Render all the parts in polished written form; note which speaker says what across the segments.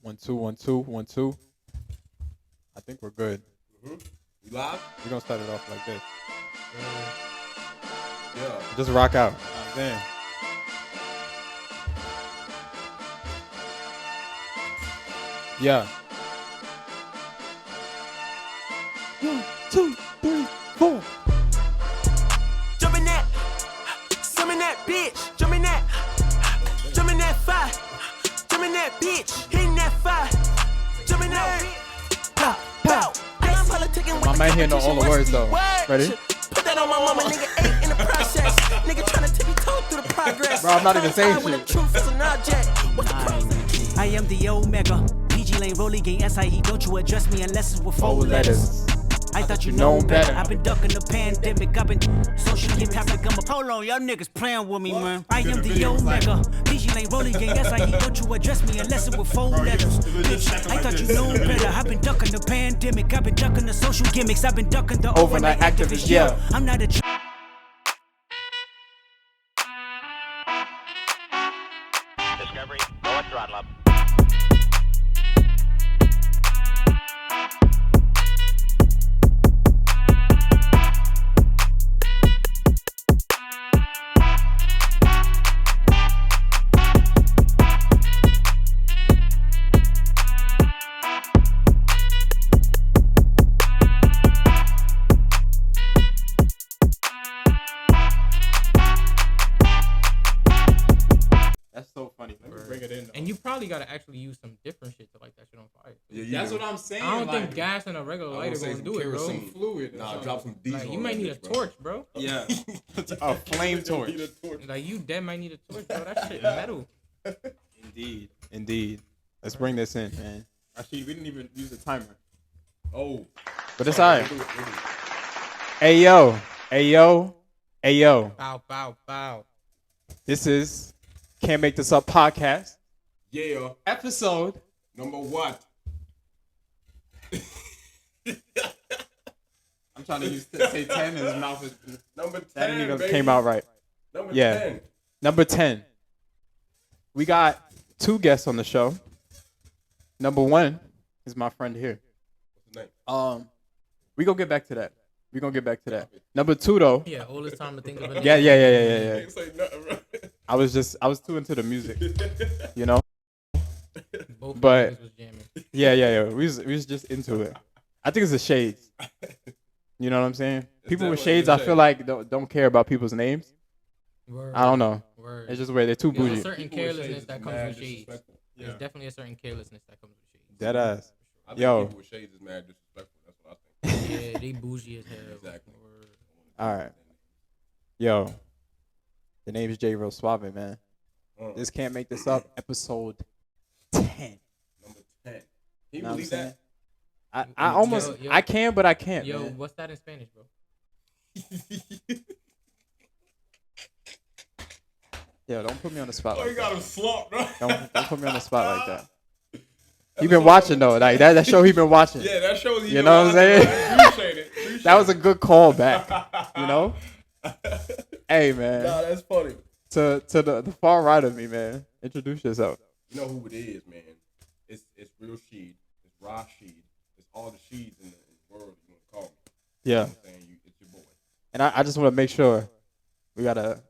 Speaker 1: 1 2 1 2 1 2. I think we're good.
Speaker 2: Mm-hmm. We live?
Speaker 1: We're gonna start it off like this.
Speaker 2: Yeah.
Speaker 1: Just rock out. Damn. Yeah. 1 2 3 4.
Speaker 3: Jump in that, some in that bitch. Jump in that fire. Jump in that bitch, hitting that fire. Jump in that, pow, pow. I'm politicking with
Speaker 1: My man here know all the words though. Ready?
Speaker 3: Put that on my mama, nigga. Ain't in the process. Nigga tryna tip me toe through the progress.
Speaker 1: Bro, I'm not even saying
Speaker 3: When the
Speaker 1: shit.
Speaker 3: truth is an object. What's the pros and the cons?
Speaker 4: I am the Omega. PG Lane, Rolling Gang, SIE. Don't you address me unless it's with four letters. I thought you know better. I've been ducking the pandemic. I've been socially topic. Hold on, y'all niggas playing with me, man. I am the Omega. PG Lane, Rolling Gang, SIE. Don't you address me unless it's with four letters. Bitch, I thought you know better. I've been ducking the pandemic. I've been ducking the social gimmicks. I've been ducking the overnight activists. Yeah, I'm not a.
Speaker 5: Discovery, lower throttle up.
Speaker 1: That's so funny. Let me bring it in.
Speaker 6: And you probably gotta actually use some different shit to light that shit on fire.
Speaker 2: Yeah,
Speaker 1: what I'm saying.
Speaker 6: I don't think gas and a regular lighter gonna do it, bro.
Speaker 1: fluid.
Speaker 2: Nah, drop some diesel.
Speaker 6: Like, you
Speaker 2: on
Speaker 6: might
Speaker 2: that
Speaker 6: need a
Speaker 2: bitch, bro.
Speaker 6: torch, bro.
Speaker 1: Yeah. A flame torch.
Speaker 6: Like you dead might need a torch, bro. That shit metal.
Speaker 1: Indeed. Let's bring this in, man. Actually, we didn't even use a timer.
Speaker 2: Oh.
Speaker 1: But it's alright. Hey yo.
Speaker 6: Bow, bow, bow.
Speaker 1: This is Can't Make This Up podcast.
Speaker 2: Yeah.
Speaker 1: Episode.
Speaker 2: Number what?
Speaker 1: I'm trying to say 10 and his mouth is.
Speaker 2: Number 10,
Speaker 1: That didn't even
Speaker 2: baby.
Speaker 1: came out right.
Speaker 2: Number
Speaker 1: Yeah.
Speaker 2: 10.
Speaker 1: Number 10. We got 2 guests on the show. Number 1 is my friend here.
Speaker 2: What's his name?
Speaker 1: We gonna get back to that. Number 2 though.
Speaker 6: Yeah, all this time to think of it.
Speaker 1: Yeah.
Speaker 2: Ain't say nothing, bro.
Speaker 1: I was too into the music, you know.
Speaker 6: Both
Speaker 1: But-
Speaker 6: of us was jamming.
Speaker 1: Yeah. We was just into it. I think it's the shades. You know what I'm saying? People with
Speaker 2: definitely
Speaker 1: shades,
Speaker 2: the
Speaker 1: I feel like don't care about people's names.
Speaker 6: Word.
Speaker 1: I don't know.
Speaker 6: Word.
Speaker 1: It's just where they're too
Speaker 6: There's a
Speaker 1: bougie.
Speaker 6: certain
Speaker 2: People with
Speaker 6: carelessness
Speaker 2: shades
Speaker 6: that
Speaker 2: is
Speaker 6: comes
Speaker 2: mad
Speaker 6: with shades.
Speaker 2: disrespectful.
Speaker 6: There's definitely a certain carelessness that comes with shades.
Speaker 1: Dead ass.
Speaker 2: I think
Speaker 1: Yo.
Speaker 2: people with shades is mad disrespectful. That's what I think.
Speaker 6: Yeah, they bougie as hell.
Speaker 2: Exactly.
Speaker 6: Word.
Speaker 1: All right. Yo. The name's J. Real Suave, man. This Can't Make This Up, episode 10.
Speaker 2: Number 10. Can you
Speaker 1: Know what I'm
Speaker 2: believe
Speaker 1: saying?
Speaker 2: that?
Speaker 1: I almost,
Speaker 6: Yo.
Speaker 1: I can, but I can't,
Speaker 6: Yo,
Speaker 1: man.
Speaker 6: what's that in Spanish, bro?
Speaker 1: Yo, don't put me on the spot
Speaker 2: Oh, you
Speaker 1: like
Speaker 2: got
Speaker 1: that.
Speaker 2: him slumped, bro.
Speaker 1: Don't put me on the spot like that. He been watching, though. Like, that show he been watching.
Speaker 2: Yeah, that shows
Speaker 1: You know what I'm saying?
Speaker 2: Appreciate it. Appreciate
Speaker 1: That was a good call back, you know? Hey, man.
Speaker 2: Nah, that's funny.
Speaker 1: To the far right of me, man. Introduce yourself.
Speaker 2: You know who it is, man. It's Real Sheed. It's Raw Sheed. It's all the Sheeds in the world you want to call me. You know
Speaker 1: Yeah.
Speaker 2: what I'm saying? It's your boy.
Speaker 1: And I just want to make sure we got a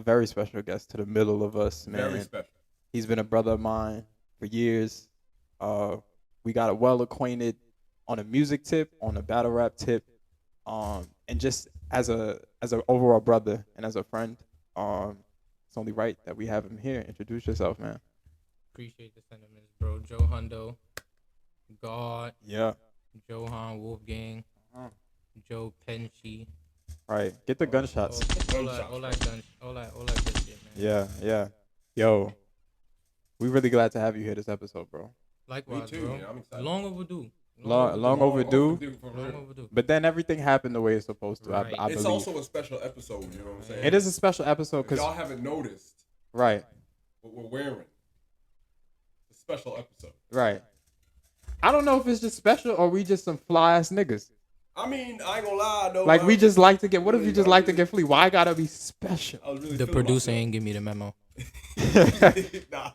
Speaker 1: very special guest to the middle of us, man.
Speaker 2: Very special.
Speaker 1: He's been a brother of mine for years. We got well acquainted on a music tip, on a battle rap tip, and just as an overall brother and as a friend. It's only right that we have him here. Introduce yourself, man.
Speaker 6: Appreciate the sentiments, bro. Joe Hundo, God,
Speaker 1: Yeah.
Speaker 6: Johan Wolfgang, Joe Penchi.
Speaker 1: Right. Get the gunshots.
Speaker 6: All that good shit, man.
Speaker 1: Yeah. Yo, we really glad to have you here this episode, bro.
Speaker 6: Likewise,
Speaker 2: Me too,
Speaker 6: bro.
Speaker 2: man. I'm excited.
Speaker 6: Long overdue.
Speaker 1: Long overdue.
Speaker 2: For
Speaker 6: Long
Speaker 2: real.
Speaker 6: overdue.
Speaker 1: But then everything happened the way it's supposed to.
Speaker 6: Right.
Speaker 1: I
Speaker 2: It's
Speaker 1: believe.
Speaker 2: also a special episode, you know what I'm saying?
Speaker 1: It is a special episode
Speaker 2: If
Speaker 1: because
Speaker 2: y'all haven't noticed
Speaker 1: right.
Speaker 2: what we're wearing. It's a special episode.
Speaker 1: Right. I don't know if it's just special or we just some fly ass niggas.
Speaker 2: I mean, I ain't gonna lie, though.
Speaker 1: Like we just like to get. What if you just like to get flea? Why gotta be special?
Speaker 2: I was really
Speaker 6: The
Speaker 2: feeling
Speaker 6: producer
Speaker 2: myself.
Speaker 6: ain't give me the memo.
Speaker 2: Nah.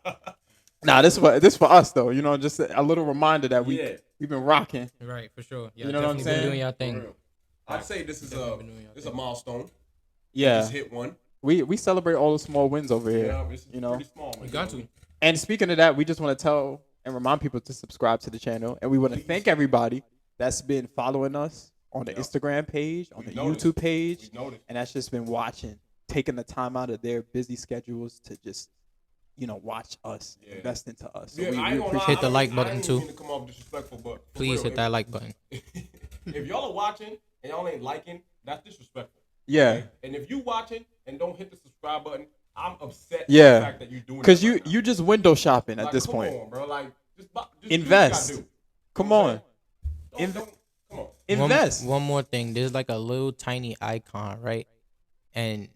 Speaker 1: Nah, this for us though. You know, just a little reminder that we've been rocking.
Speaker 6: Right, for sure. Yeah,
Speaker 1: You know what I'm
Speaker 6: definitely
Speaker 1: saying?
Speaker 6: been doing your
Speaker 2: For
Speaker 6: thing.
Speaker 2: real. I'd say this is
Speaker 6: Definitely been doing your
Speaker 2: a
Speaker 6: thing.
Speaker 2: milestone.
Speaker 1: Yeah,
Speaker 2: Just hit one.
Speaker 1: we celebrate all the small wins over here.
Speaker 2: Yeah, it's
Speaker 1: you know,
Speaker 2: pretty small. Man.
Speaker 6: You got to.
Speaker 1: and speaking of that, we just want to tell and remind people to subscribe to the channel, and we want to thank everybody that's been following us on the Instagram page, on the YouTube page, and that's just been watching, taking the time out of their busy schedules to just, watch us, invest into us. So we appreciate
Speaker 6: Hit the like button too.
Speaker 2: To come off disrespectful, but
Speaker 6: Please hit that like button.
Speaker 2: If y'all are watching and y'all ain't liking, that's disrespectful.
Speaker 1: Yeah.
Speaker 2: Okay? And if you watching and don't hit the subscribe button, I'm upset.
Speaker 1: Yeah.
Speaker 2: With the fact that you're doing
Speaker 1: because
Speaker 2: it right
Speaker 1: you just window shopping
Speaker 2: now.
Speaker 1: at this
Speaker 2: Come
Speaker 1: point.
Speaker 2: on, bro. Like, just
Speaker 1: invest.
Speaker 2: Do what you gotta do.
Speaker 1: Come on.
Speaker 2: Come on.
Speaker 1: Invest.
Speaker 6: One more thing. There's like a little tiny icon, right? And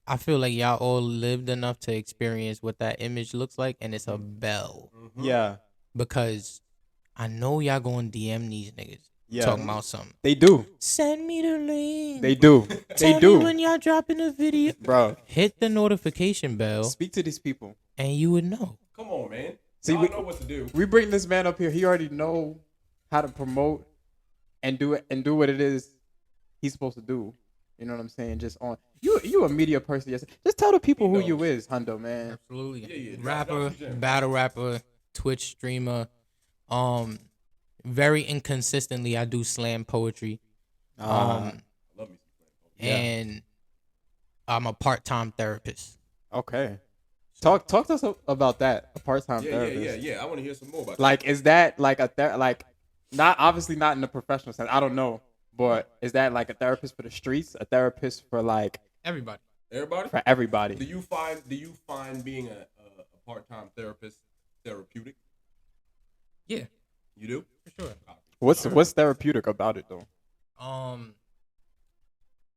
Speaker 6: I feel like y'all all lived enough to experience what that image looks like, and it's a bell.
Speaker 2: Mm-hmm.
Speaker 1: Yeah.
Speaker 6: Because I know y'all going to DM these niggas talking about something.
Speaker 1: They do.
Speaker 6: Send me the link.
Speaker 1: They do.
Speaker 6: Tell me when y'all dropping a video.
Speaker 1: Bro.
Speaker 6: Hit the notification bell.
Speaker 1: Speak to these people.
Speaker 6: And you would know.
Speaker 2: Come on, man.
Speaker 1: See,
Speaker 2: we know what to do.
Speaker 1: We bring this man up here. He already know how to promote and do what it is he's supposed to do. You know what I'm saying? Just on you a media person. Yes. Just tell the people who you is, Hundo, man.
Speaker 6: Absolutely.
Speaker 2: Yeah.
Speaker 6: Rapper, battle rapper, Twitch streamer. Very inconsistently I do slam poetry.
Speaker 2: I love me some slam poetry.
Speaker 6: And I'm a part-time therapist.
Speaker 1: Okay. Talk to us about that. A part-time therapist.
Speaker 2: Yeah. I want to hear some more about
Speaker 1: that. Is that like not obviously not in the professional sense. I don't know. But is that like a therapist for the streets? A therapist for like
Speaker 6: everybody?
Speaker 1: For everybody.
Speaker 2: Do you find being a part-time therapist therapeutic?
Speaker 6: Yeah.
Speaker 2: You do?
Speaker 6: For sure.
Speaker 1: What's therapeutic about it though?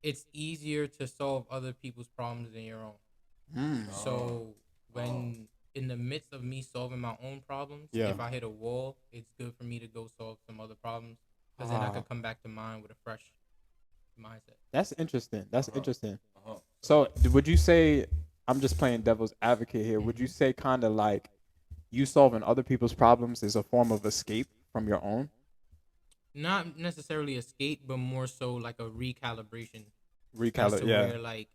Speaker 6: It's easier to solve other people's problems than your own. So when in the midst of me solving my own problems, if I hit a wall, it's good for me to go solve some other problems. Because then I could come back to mine with a fresh mindset.
Speaker 1: That's interesting. Interesting. So would you say, I'm just playing devil's advocate here, would you say kind of like you solving other people's problems is a form of escape from your own?
Speaker 6: Not necessarily escape, but more so like a recalibration.
Speaker 1: Yeah.
Speaker 6: Where like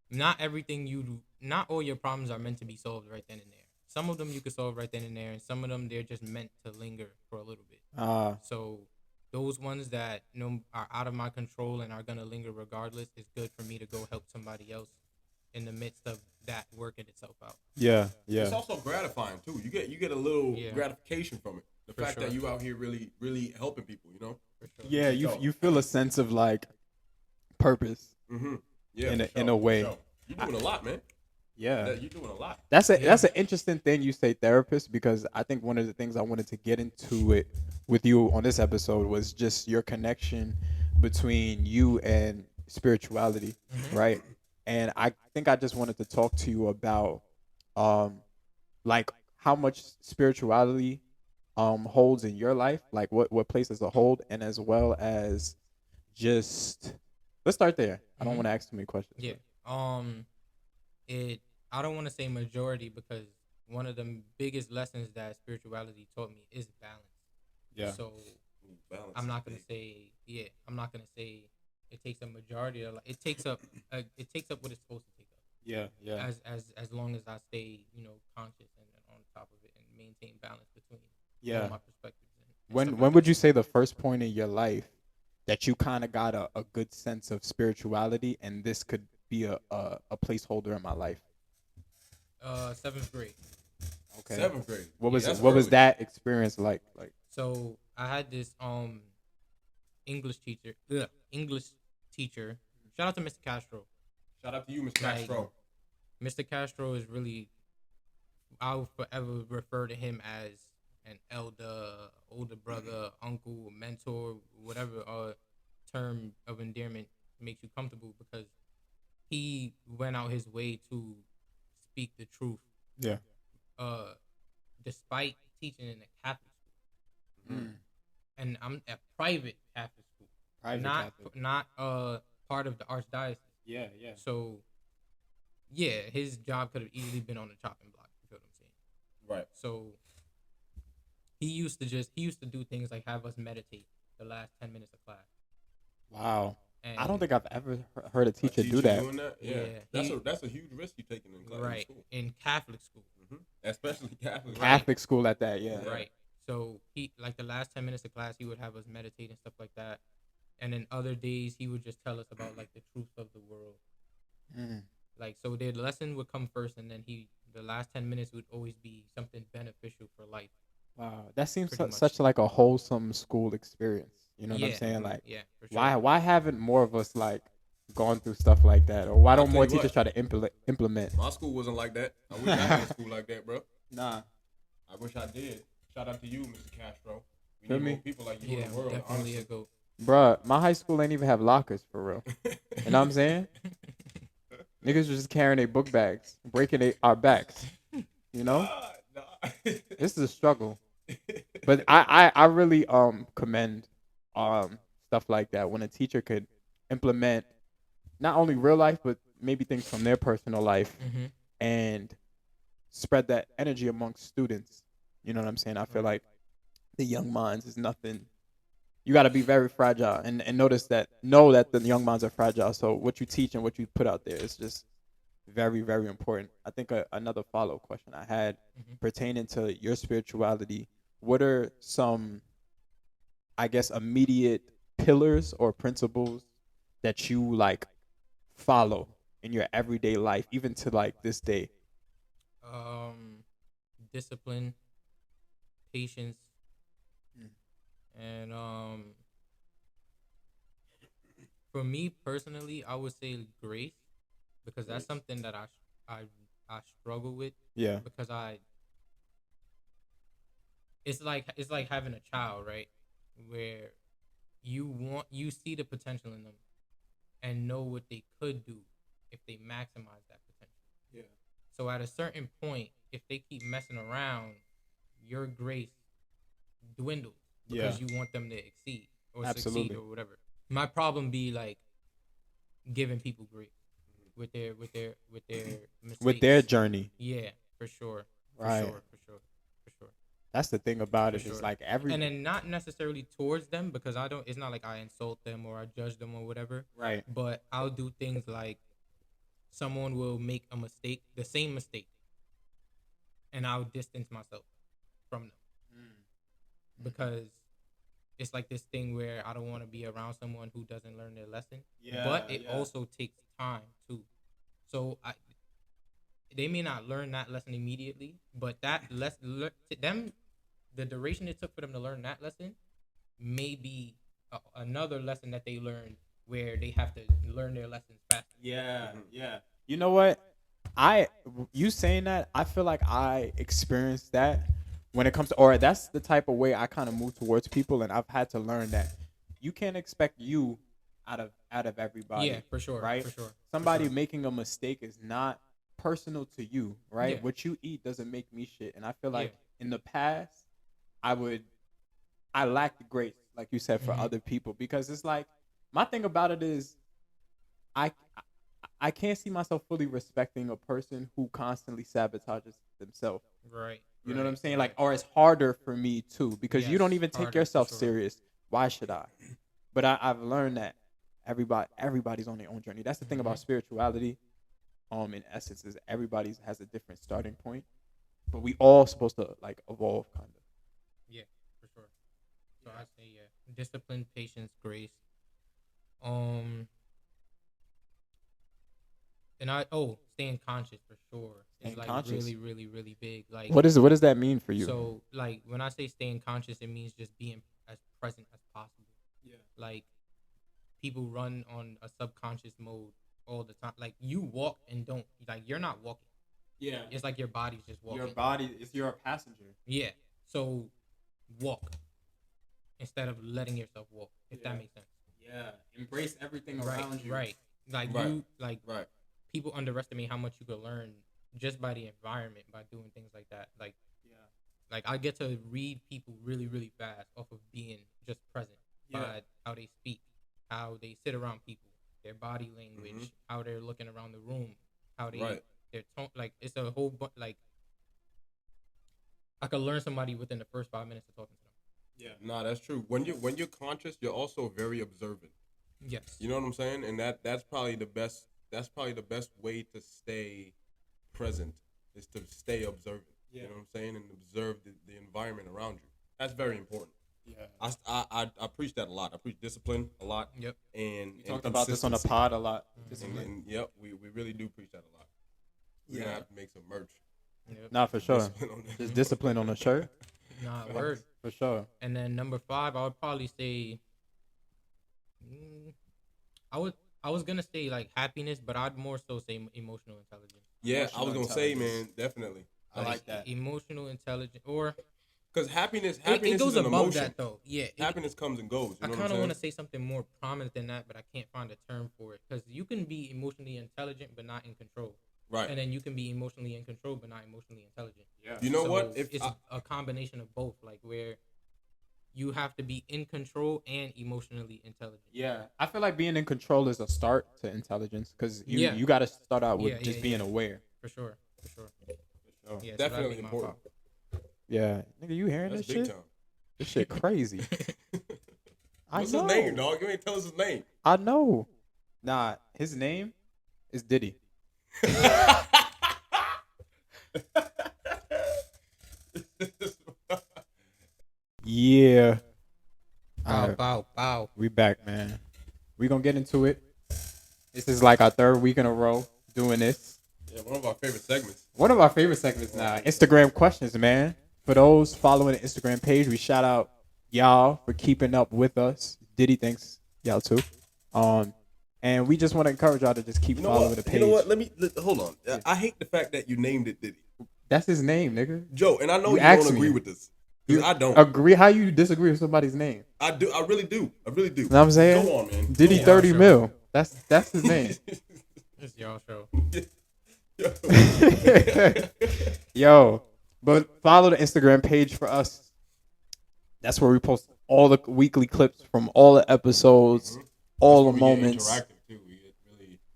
Speaker 6: not everything you do, not all your problems are meant to be solved right then and there. Some of them you can solve right then and there, and some of them they're just meant to linger for a little bit. So those ones that are out of my control and are gonna linger regardless, it's good for me to go help somebody else in the midst of that working itself out.
Speaker 1: Yeah.
Speaker 2: It's also gratifying too. You get a little gratification from it. The fact that you out here really, really helping people, you know.
Speaker 6: For sure.
Speaker 1: Yeah, you feel a sense of like purpose.
Speaker 2: Mm-hmm. Yeah.
Speaker 1: In a way.
Speaker 2: You're doing a lot, man.
Speaker 1: Yeah.
Speaker 2: You're doing a lot.
Speaker 1: That's an interesting thing you say, therapist, because I think one of the things I wanted to get into it with you on this episode was just your connection between you and spirituality, right? And I think I just wanted to talk to you about like how much spirituality holds in your life, like what places it hold, and as well as just let's start there. I don't want to ask too many questions.
Speaker 6: Yeah. I don't want to say majority because one of the biggest lessons that spirituality taught me is balance.
Speaker 1: Yeah.
Speaker 6: So
Speaker 2: balance.
Speaker 6: I'm not gonna say it takes a majority of it takes up what it's supposed to take up.
Speaker 1: Yeah.
Speaker 6: As long as I stay conscious and on top of it and maintain balance between all my perspectives.
Speaker 1: When would you say the first point in your life that you kind of got a good sense of spirituality and this could be a placeholder in my life?
Speaker 6: 7th grade.
Speaker 1: Okay.
Speaker 2: 7th grade.
Speaker 1: What was that experience like?
Speaker 6: So I had this English teacher. Shout out to Mr. Castro.
Speaker 2: Shout out to you, Mr. Castro.
Speaker 6: Mr. Castro is really, I'll forever refer to him as an elder, older brother, uncle, mentor, whatever term of endearment makes you comfortable, because he went out his way to speak the truth.
Speaker 1: Yeah.
Speaker 6: Despite teaching in a Catholic school. And I'm at private Catholic school. Not part of the archdiocese.
Speaker 1: Yeah.
Speaker 6: So, yeah, his job could have easily been on the chopping block. You feel what I'm saying?
Speaker 2: Right.
Speaker 6: So he used to do things like have us meditate the last 10 minutes of class.
Speaker 1: Wow.
Speaker 6: And
Speaker 1: I don't think I've ever heard a teacher do
Speaker 2: teacher
Speaker 1: that.
Speaker 2: doing that? Yeah. That's a huge risk you're taking in class.
Speaker 6: Right.
Speaker 2: In school.
Speaker 6: In Catholic school.
Speaker 2: Especially Catholic.
Speaker 1: Catholic school at that, yeah.
Speaker 6: Right. So he like the last 10 minutes of class, he would have us meditate and stuff like that. And then other days, he would just tell us about like the truth of the world. Like, so the lesson would come first, and then the last 10 minutes would always be something beneficial for life.
Speaker 1: Wow, that seems
Speaker 6: Pretty much.
Speaker 1: such like a wholesome school experience. You know what I'm
Speaker 6: Yeah.
Speaker 1: saying? Like,
Speaker 6: Yeah, for sure.
Speaker 1: why haven't more of us like gone through stuff like that, or why
Speaker 2: I'll
Speaker 1: don't
Speaker 2: tell
Speaker 1: more
Speaker 2: you
Speaker 1: teachers
Speaker 2: what.
Speaker 1: try to implement?
Speaker 2: My school wasn't like that. I wish I had a school like that, bro.
Speaker 1: Nah,
Speaker 2: I wish I did. Shout out to you, Mr. Castro. We
Speaker 1: Feel
Speaker 2: need
Speaker 1: me?
Speaker 2: more people like you
Speaker 6: Yeah,
Speaker 2: in the world.
Speaker 6: definitely a
Speaker 2: Honestly.
Speaker 6: goat.
Speaker 1: bruh, my high school ain't even have lockers for real. You know what I'm saying? Niggas was just carrying their book bags, breaking our backs. You know,
Speaker 2: Nah.
Speaker 1: this is a struggle. But I really commend stuff like that when a teacher could implement not only real life but maybe things from their personal life and spread that energy amongst students. You know what I'm saying? I feel like the young minds is nothing. You got to be very fragile and know that the young minds are fragile. So what you teach and what you put out there is just very, very important. I think another follow-up question I had pertaining to your spirituality. What are some, I guess, immediate pillars or principles that you like follow in your everyday life, even to like this day?
Speaker 6: Discipline, patience, and for me personally, I would say grace, because that's something that I struggle with.
Speaker 1: Yeah.
Speaker 6: Because it's like having a child, right? Where you see the potential in them and know what they could do if they maximize that potential.
Speaker 1: Yeah.
Speaker 6: So at a certain point, if they keep messing around, your grace dwindles because you want them to exceed or
Speaker 1: Absolutely.
Speaker 6: succeed or whatever. My problem be like giving people grace with their mistakes.
Speaker 1: With their journey.
Speaker 6: Yeah, for sure.
Speaker 1: Right.
Speaker 6: For sure.
Speaker 1: That's the thing about it.
Speaker 6: For
Speaker 1: It's
Speaker 6: sure.
Speaker 1: like
Speaker 6: And then not necessarily towards them, because it's not like I insult them or I judge them or whatever.
Speaker 1: Right.
Speaker 6: But I'll do things like someone will make a mistake, the same mistake, and I'll distance myself from them. Because it's like this thing where I don't want to be around someone who doesn't learn their lesson.
Speaker 1: Yeah,
Speaker 6: But it also takes time too. So they may not learn that lesson immediately, but that the duration it took for them to learn that lesson may be another lesson that they learned where they have to learn their lessons faster.
Speaker 1: Yeah. You know what? You saying that, I feel like I experienced that when it comes to, or that's the type of way I kind of move towards people, and I've had to learn that you can't expect you out of everybody.
Speaker 6: Yeah, for sure.
Speaker 1: Right?
Speaker 6: For sure.
Speaker 1: Somebody making a mistake is not personal to you, right?
Speaker 6: Yeah.
Speaker 1: What you eat doesn't make me shit. And I feel like in the past, I lacked grace, like you said, for other people, because it's like, my thing about it is I can't see myself fully respecting a person who constantly sabotages themselves.
Speaker 6: Right.
Speaker 1: You know what I'm saying? Like, or it's harder for me too, because you
Speaker 6: Yes,
Speaker 1: don't even take
Speaker 6: harder,
Speaker 1: yourself
Speaker 6: for sure.
Speaker 1: serious. Why should I? But I've learned that everybody's on their own journey. That's the thing about spirituality. In essence, is everybody has a different starting point, but we all supposed to like evolve, kind of.
Speaker 6: Yeah, for sure. So I say discipline, patience, grace. And staying conscious for sure is
Speaker 1: Staying
Speaker 6: like
Speaker 1: conscious.
Speaker 6: really, really, really big. Like,
Speaker 1: What does that mean for you?
Speaker 6: So like when I say staying conscious, it means just being as present as possible.
Speaker 1: Yeah.
Speaker 6: Like people run on a subconscious mode all the time. Like you walk and don't, like you're not walking.
Speaker 1: Yeah.
Speaker 6: It's like your body's just walking.
Speaker 1: Your body is you're a passenger.
Speaker 6: Yeah. So walk instead of letting yourself walk, if that makes sense.
Speaker 1: Yeah. Embrace everything
Speaker 6: Right.
Speaker 1: around you.
Speaker 6: Right. Like
Speaker 2: Right.
Speaker 6: people underestimate how much you could learn just by the environment, by doing things like that. Like, like I get to read people really, really fast off of being just present by how they speak, how they sit around people, their body language, how they're looking around the room, how they their tone. Like it's a whole bunch. Like I could learn somebody within the first 5 minutes of talking to them.
Speaker 2: Yeah. Nah, that's true. When you're conscious, you're also very observant.
Speaker 6: Yes.
Speaker 2: You know what I'm saying? And that's probably the best. That's probably the best way to stay present is to stay observant. Yeah. You know what I'm saying? And observe the environment around you. That's very important. Yeah. I preach that a lot. I preach discipline a lot.
Speaker 6: Yep.
Speaker 2: And
Speaker 1: we talked about this on the pod a lot.
Speaker 2: And yep, we really do preach that a lot. We're gonna have to make some merch.
Speaker 6: Yep.
Speaker 1: Nah, for sure. Just discipline on the shirt.
Speaker 6: Nah, word.
Speaker 1: For sure.
Speaker 6: And then number 5, I would probably say, I was gonna say like happiness, but I'd more so say emotional intelligence.
Speaker 2: Yeah, I was gonna say, man, definitely. I like that.
Speaker 6: Emotional intelligence, or
Speaker 2: because happiness
Speaker 6: it goes
Speaker 2: is an
Speaker 6: above
Speaker 2: emotion.
Speaker 6: That though. Yeah,
Speaker 2: happiness comes and goes.
Speaker 6: I kind of want to say something more prominent than that, but I can't find a term for it. Because you can be emotionally intelligent but not in control.
Speaker 2: Right.
Speaker 6: And then you can be emotionally in control but not emotionally intelligent.
Speaker 2: Yeah. You know what?
Speaker 6: If it's a combination of both, like where you have to be in control and emotionally intelligent.
Speaker 1: Yeah, I feel like being in control is a start to intelligence because you got to start out with being aware.
Speaker 6: For sure. Yeah,
Speaker 2: definitely important.
Speaker 1: Yeah, nigga, you hearing
Speaker 2: That's
Speaker 1: this
Speaker 2: big
Speaker 1: shit?
Speaker 2: Time.
Speaker 1: This shit crazy.
Speaker 2: What's his name, dog? You ain't tell us his name.
Speaker 1: I know. Nah, his name is Diddy. Yeah.
Speaker 6: Bow.
Speaker 1: We back, man. We gonna get into it. This is like our 3rd week in a row doing this.
Speaker 2: Yeah, one of our favorite segments.
Speaker 1: Now. Instagram questions, man. For those following the Instagram page, we shout out y'all for keeping up with us. Diddy, thanks y'all too. And we just want to encourage y'all to just keep following the page.
Speaker 2: You know what? Hold on. Yeah. I hate the fact that you named it Diddy.
Speaker 1: That's his name, nigga.
Speaker 2: Joe, and I know you don't agree with this. I don't
Speaker 1: agree. How you disagree with somebody's name?
Speaker 2: I do. I really do. You
Speaker 1: know what I'm saying?
Speaker 2: Go on, man.
Speaker 1: Diddy 30 mil. That's his name.
Speaker 6: It's y'all show.
Speaker 1: Yo, but follow the Instagram page for us. That's where we post all the weekly clips from all the episodes, all the moments.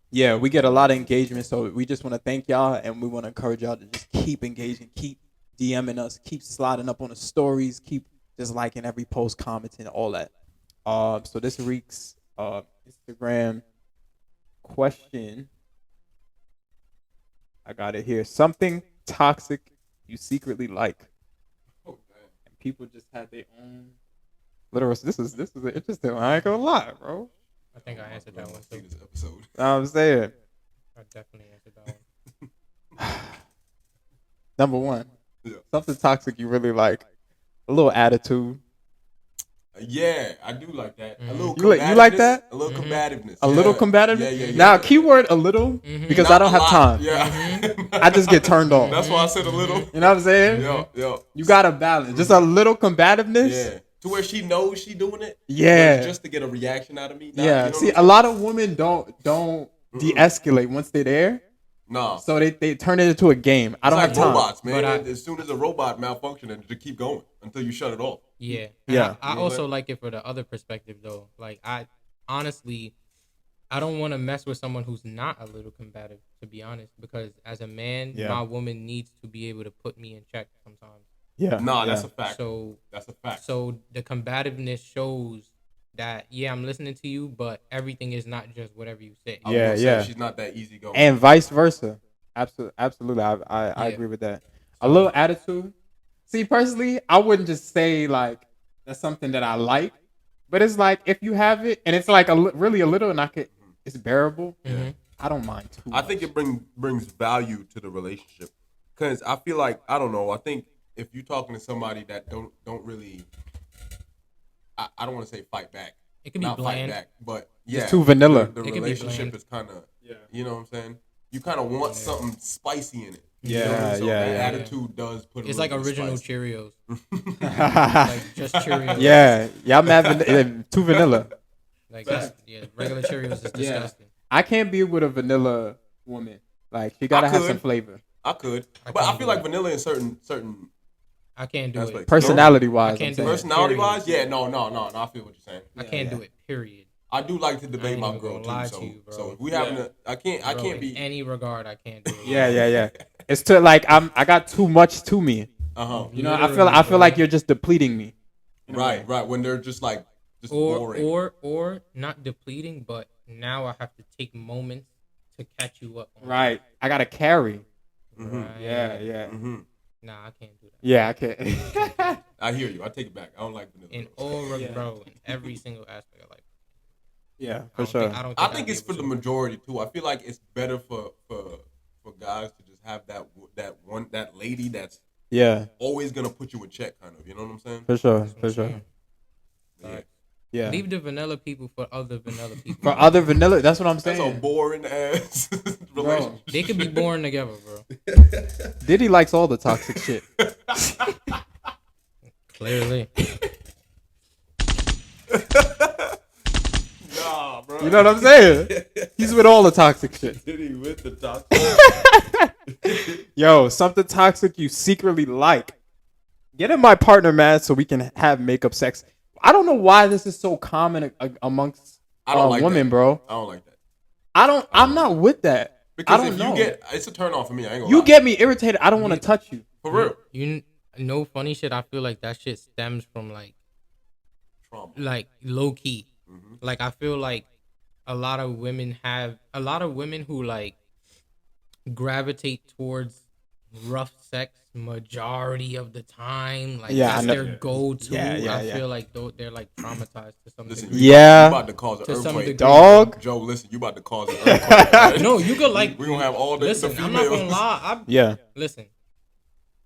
Speaker 1: Yeah, we get a lot of engagement, so we just want to thank y'all, and we want to encourage y'all to just keep engaging, keep DMing us, keep sliding up on the stories, keep just liking every post, commenting, all that. So this week's Instagram question, I got it here. Something toxic you secretly like. And people just had their own literal. This is an interesting one. I ain't gonna lie, bro.
Speaker 6: I think I answered that one too.
Speaker 2: This episode.
Speaker 1: I'm saying.
Speaker 6: I definitely answered that one.
Speaker 1: Number 1. Yeah. Something toxic you really like. A little attitude.
Speaker 2: Yeah, I do like that. A little
Speaker 1: you like that?
Speaker 2: A little combativeness.
Speaker 1: A little combativeness?
Speaker 2: Yeah.
Speaker 1: Now, keyword a little, because
Speaker 2: Not
Speaker 1: I don't have
Speaker 2: lot.
Speaker 1: time.
Speaker 2: Yeah.
Speaker 1: I just get turned on.
Speaker 2: That's why I said a little.
Speaker 1: You know what I'm saying?
Speaker 2: Yeah.
Speaker 1: You got to balance. Just a little combativeness.
Speaker 2: Yeah. To where she knows she doing it.
Speaker 1: Yeah.
Speaker 2: Just to get a reaction out of me.
Speaker 1: Yeah. You know see, a lot of women don't de-escalate once they're there.
Speaker 2: No.
Speaker 1: So they turn it into a game. I don't have time.
Speaker 2: Robots, man. As soon as a robot malfunctions, to keep going until you shut it off.
Speaker 6: Yeah.
Speaker 1: Yeah.
Speaker 6: I also like it for the other perspective though. Like I honestly, I don't want to mess with someone who's not a little combative, to be honest, because as a man, my woman needs to be able to put me in check sometimes.
Speaker 1: Yeah.
Speaker 2: No, that's a fact.
Speaker 6: So
Speaker 2: that's a fact.
Speaker 6: So the combativeness shows that I'm listening to you, but everything is not just whatever you say.
Speaker 1: Yeah.
Speaker 2: She's not that easy going.
Speaker 1: And vice versa. Absolutely. I agree with that. A little attitude. See, personally, I wouldn't just say like that's something that I like, but it's like if you have it and it's like really a little and it's bearable.
Speaker 2: Mm-hmm.
Speaker 1: I don't mind too
Speaker 2: I think it brings value to the relationship because I feel like I don't know. I think if you're talking to somebody that don't really, I don't want to say fight back.
Speaker 6: It can be bland,
Speaker 2: fight back, but it's
Speaker 1: too vanilla.
Speaker 2: The relationship is kind of you know what I'm saying. You kind of want something spicy in it.
Speaker 1: Yeah.
Speaker 2: That attitude does put.
Speaker 6: It's like original
Speaker 2: spice.
Speaker 6: Cheerios. Like just Cheerios.
Speaker 1: Yeah, I'm having too vanilla.
Speaker 6: Like regular Cheerios is disgusting.
Speaker 1: I can't be with a vanilla woman. Like she gotta have some flavor.
Speaker 2: I could, but I feel like vanilla in certain.
Speaker 6: I can't do it.
Speaker 1: Personality wise,
Speaker 6: I can't do
Speaker 2: personality wise. Yeah, no. I feel what you're saying.
Speaker 6: I can't do it. Period.
Speaker 2: I do like to debate my girl too. So if we having I can't be
Speaker 6: in any regard. I can't do it.
Speaker 1: Yeah. It's to like I got too much to me. You know, I feel like you're just depleting me.
Speaker 2: Right. When they're just like boring.
Speaker 6: Or not depleting, but now I have to take moments to catch you up.
Speaker 1: Right. I gotta carry.
Speaker 2: Mm-hmm.
Speaker 6: Right.
Speaker 1: Yeah.
Speaker 2: Mm-hmm.
Speaker 6: Nah, I can't do that.
Speaker 1: Yeah, I can't.
Speaker 2: I hear you. I take it back. I don't like vanilla.
Speaker 6: In all bro, in every single aspect of life.
Speaker 1: Yeah, for sure.
Speaker 2: I think it's for the majority too. I feel like it's better for guys to just have that lady that's always gonna put you in check, kind of. You know what I'm saying?
Speaker 1: For sure.
Speaker 2: Yeah.
Speaker 1: Yeah.
Speaker 6: Leave the vanilla people for other vanilla people.
Speaker 1: For other vanilla, that's what I'm saying.
Speaker 2: That's a boring ass relationship.
Speaker 6: They could be boring together, bro.
Speaker 1: Diddy likes all the toxic shit.
Speaker 6: Clearly.
Speaker 2: Nah, bro.
Speaker 1: You know what I'm saying? He's with all the toxic shit.
Speaker 2: Diddy with the toxic.
Speaker 1: Yo, something toxic you secretly like. Getting my partner mad so we can have makeup sex. I don't know why this is so common amongst women, bro.
Speaker 2: I don't like that.
Speaker 1: I'm not with that.
Speaker 2: Because
Speaker 1: I don't know.
Speaker 2: It's a turn off for me. I ain't gonna
Speaker 1: You
Speaker 2: lie.
Speaker 1: get me irritated. I don't want to touch you.
Speaker 2: For real.
Speaker 6: You know funny shit, I feel like that shit stems from like
Speaker 2: trauma.
Speaker 6: Like low key.
Speaker 2: Mm-hmm.
Speaker 6: Like I feel like a lot of women who like gravitate towards rough sex majority of the time, like that's their go-to. I feel like they're like traumatized to some degree.
Speaker 2: You about to cause an earthquake,
Speaker 1: dog.
Speaker 2: Joe, listen, you about to cause an earthquake. Right?
Speaker 6: No, you could like.
Speaker 2: We're gonna have all the
Speaker 6: Listen,
Speaker 2: the
Speaker 6: I'm not
Speaker 2: females.
Speaker 6: gonna lie. Listen,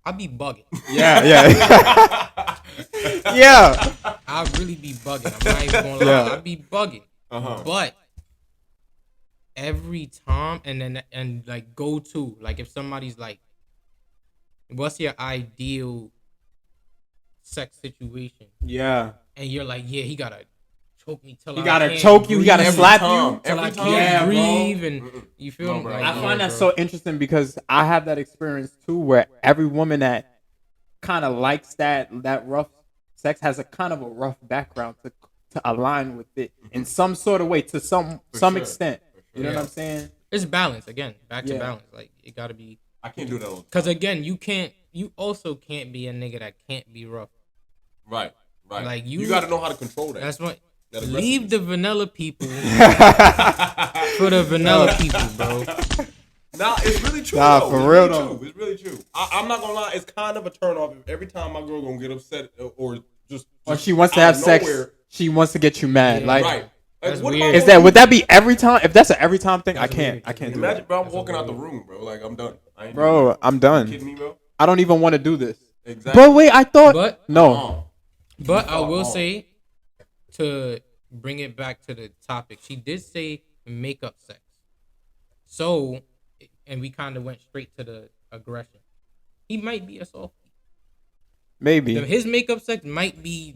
Speaker 6: I be bugging.
Speaker 1: Yeah.
Speaker 6: I really be bugging. I'm not even gonna lie. I be bugging. But every time, and like go to, like if somebody's like, what's your ideal sex situation?
Speaker 1: Yeah.
Speaker 6: And you're like, yeah, he gotta choke me till
Speaker 1: he gotta choke you. He gotta slap you
Speaker 6: till I can't breathe. And you feel me?
Speaker 1: I find that so interesting because I have that experience too, where every woman that kind of likes that rough sex has a kind of a rough background to align with it in some sort of way, to some extent. You know what I'm saying?
Speaker 6: It's balance again. Back to balance. Like it gotta be.
Speaker 2: I can't do that all the time.
Speaker 6: Because again, you also can't be a nigga that can't be rough.
Speaker 2: Right.
Speaker 6: Like
Speaker 2: you got to know how to control that.
Speaker 6: That's what. Leave the vanilla people for the vanilla people, bro.
Speaker 2: Nah, it's really true.
Speaker 1: Nah,
Speaker 2: though.
Speaker 1: for
Speaker 2: it's
Speaker 1: real
Speaker 2: really
Speaker 1: though.
Speaker 2: True. It's really true. I'm not gonna lie. It's kind of a turn off if every time my girl gonna get upset or just
Speaker 1: or she wants to have sex. She wants to get you mad. Like,
Speaker 2: right. Like,
Speaker 6: what weird.
Speaker 1: Would that be every time? If that's an every time thing, I can't do
Speaker 2: Imagine,
Speaker 1: that.
Speaker 2: bro, I'm walking out the room, bro. Like I'm done.
Speaker 1: I'm done.
Speaker 2: You kidding me, bro?
Speaker 1: I don't even want to do this.
Speaker 2: Exactly.
Speaker 1: But wait, I thought no.
Speaker 6: But I will say, to bring it back to the topic, she did say makeup sex. So, and we kind of went straight to the aggression. He might be a softie.
Speaker 1: Maybe
Speaker 6: his makeup sex might be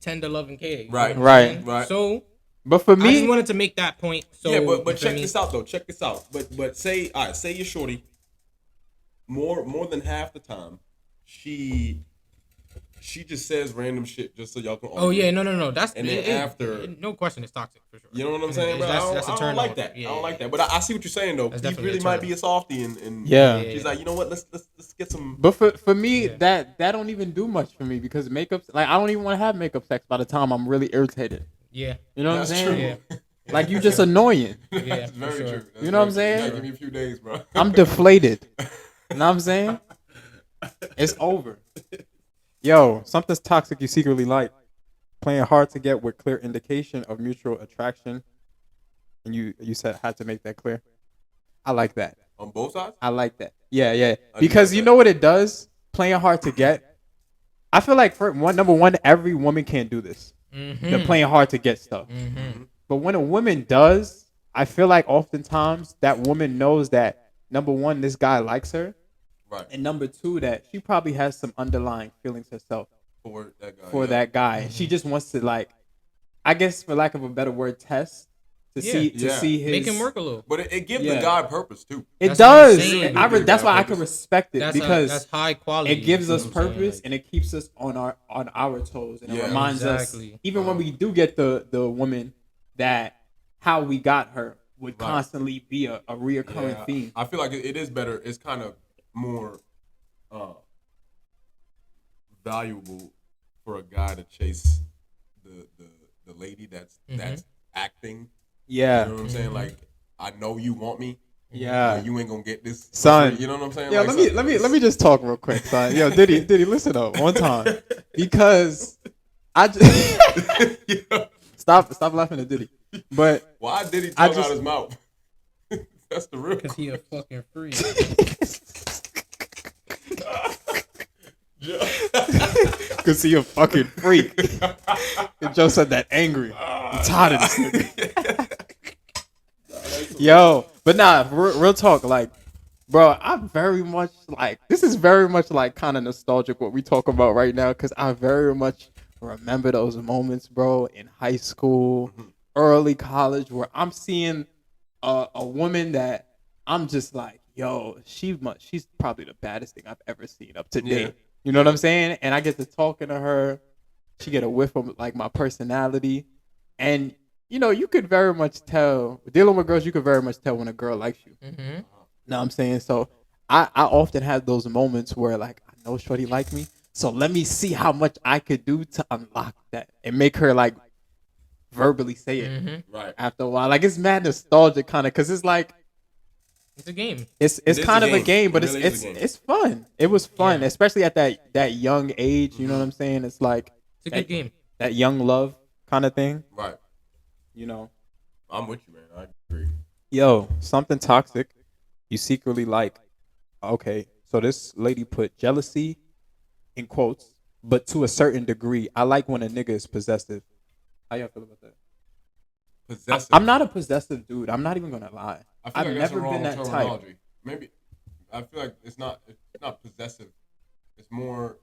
Speaker 6: tender loving care.
Speaker 2: Right.
Speaker 1: So, but for me,
Speaker 6: I just wanted to make that point. So
Speaker 2: yeah, but check this out though. Check this out. But say you're shorty. More than half the time, she just says random shit just so y'all can.
Speaker 6: Oh yeah, no. That's
Speaker 2: and then after,
Speaker 6: no question, it's toxic for sure.
Speaker 2: You know what I'm saying? But
Speaker 6: that's
Speaker 2: I don't like that.
Speaker 6: Yeah,
Speaker 2: I don't like that. But I see what you're saying though. He really might be a softie, and she's like, you know what? Let's get some.
Speaker 1: But for me, that don't even do much for me because makeup, like I don't even want to have makeup sex by the time I'm really irritated.
Speaker 6: Yeah,
Speaker 1: you know what I'm saying?
Speaker 6: Yeah.
Speaker 1: Like you just annoying.
Speaker 6: Yeah,
Speaker 2: that's very true. That's
Speaker 1: you know what I'm saying?
Speaker 2: Give me a few days, bro.
Speaker 1: I'm deflated. You know what I'm saying? It's over. Yo, something's toxic you secretly like. Playing hard to get with clear indication of mutual attraction. And you said had to make that clear. I like that.
Speaker 2: On both sides?
Speaker 1: I like that. Yeah. Because you know what it does? Playing hard to get. I feel like number one, every woman can't do this.
Speaker 6: Mm-hmm.
Speaker 1: They're playing hard to get stuff.
Speaker 6: Mm-hmm.
Speaker 1: But when a woman does, I feel like oftentimes that woman knows that number one, this guy likes her.
Speaker 2: Right.
Speaker 1: And number two, that she probably has some underlying feelings herself
Speaker 2: for
Speaker 1: that guy. Mm-hmm. She just wants to, like, I guess for lack of a better word, test to see his,
Speaker 6: make him work a little.
Speaker 2: But it gives the guy purpose too.
Speaker 1: It does. That's why I can respect it because
Speaker 6: that's high quality.
Speaker 1: It gives us purpose and it keeps us on our toes and it reminds us even when we do get the woman that how we got her would constantly be a reoccurring theme.
Speaker 2: I feel like it is better. It's kind of more valuable for a guy to chase the lady that's acting.
Speaker 1: Yeah.
Speaker 2: You know what I'm saying? Like, I know you want me.
Speaker 1: Yeah.
Speaker 2: But you ain't gonna get this,
Speaker 1: son.
Speaker 2: You know what I'm saying?
Speaker 1: Yeah,
Speaker 2: like,
Speaker 1: let me just talk real quick, son. Yo, Diddy, listen up one time, because I just stop laughing at Diddy. But
Speaker 2: why Diddy talk out his mouth? That's the real.
Speaker 6: Because he a fucking freak.
Speaker 1: Because he a fucking freak. And Joe said that angry. I'm tired of this nigga. Yo, but nah, real talk, like, bro, I very much like, this is very much like kind of nostalgic what we talk about right now, because I very much remember those moments, bro, in high school, early college, where I'm seeing a woman that I'm just like, yo, she's probably the baddest thing I've ever seen up to date. Yeah. You know what I'm saying? And I get to talking to her. She get a whiff of like my personality, and you know, you could very much tell, dealing with girls, you could very much tell when a girl likes you. Mm-hmm. Know what I'm saying? So I often have those moments where, like, I know shorty like me, so let me see how much I could do to unlock that and make her, like, verbally say it right after a while. Like, it's mad nostalgic kind of, because it's like,
Speaker 6: it's a game.
Speaker 1: It's kind of a game, but it's fun. It was fun, especially at that young age. You know what I'm saying? It's like,
Speaker 6: it's a good game. That
Speaker 1: young love kind of thing.
Speaker 2: Right.
Speaker 1: You know,
Speaker 2: I'm with you, man. I agree.
Speaker 1: Yo, something toxic you secretly like. Okay, so this lady put jealousy in quotes, but to a certain degree. I like when a nigga is possessive. How y'all feel about that?
Speaker 2: Possessive.
Speaker 1: I'm not a possessive dude. I'm not even gonna lie. I've never been that type.
Speaker 2: Maybe I feel like it's not possessive. It's more.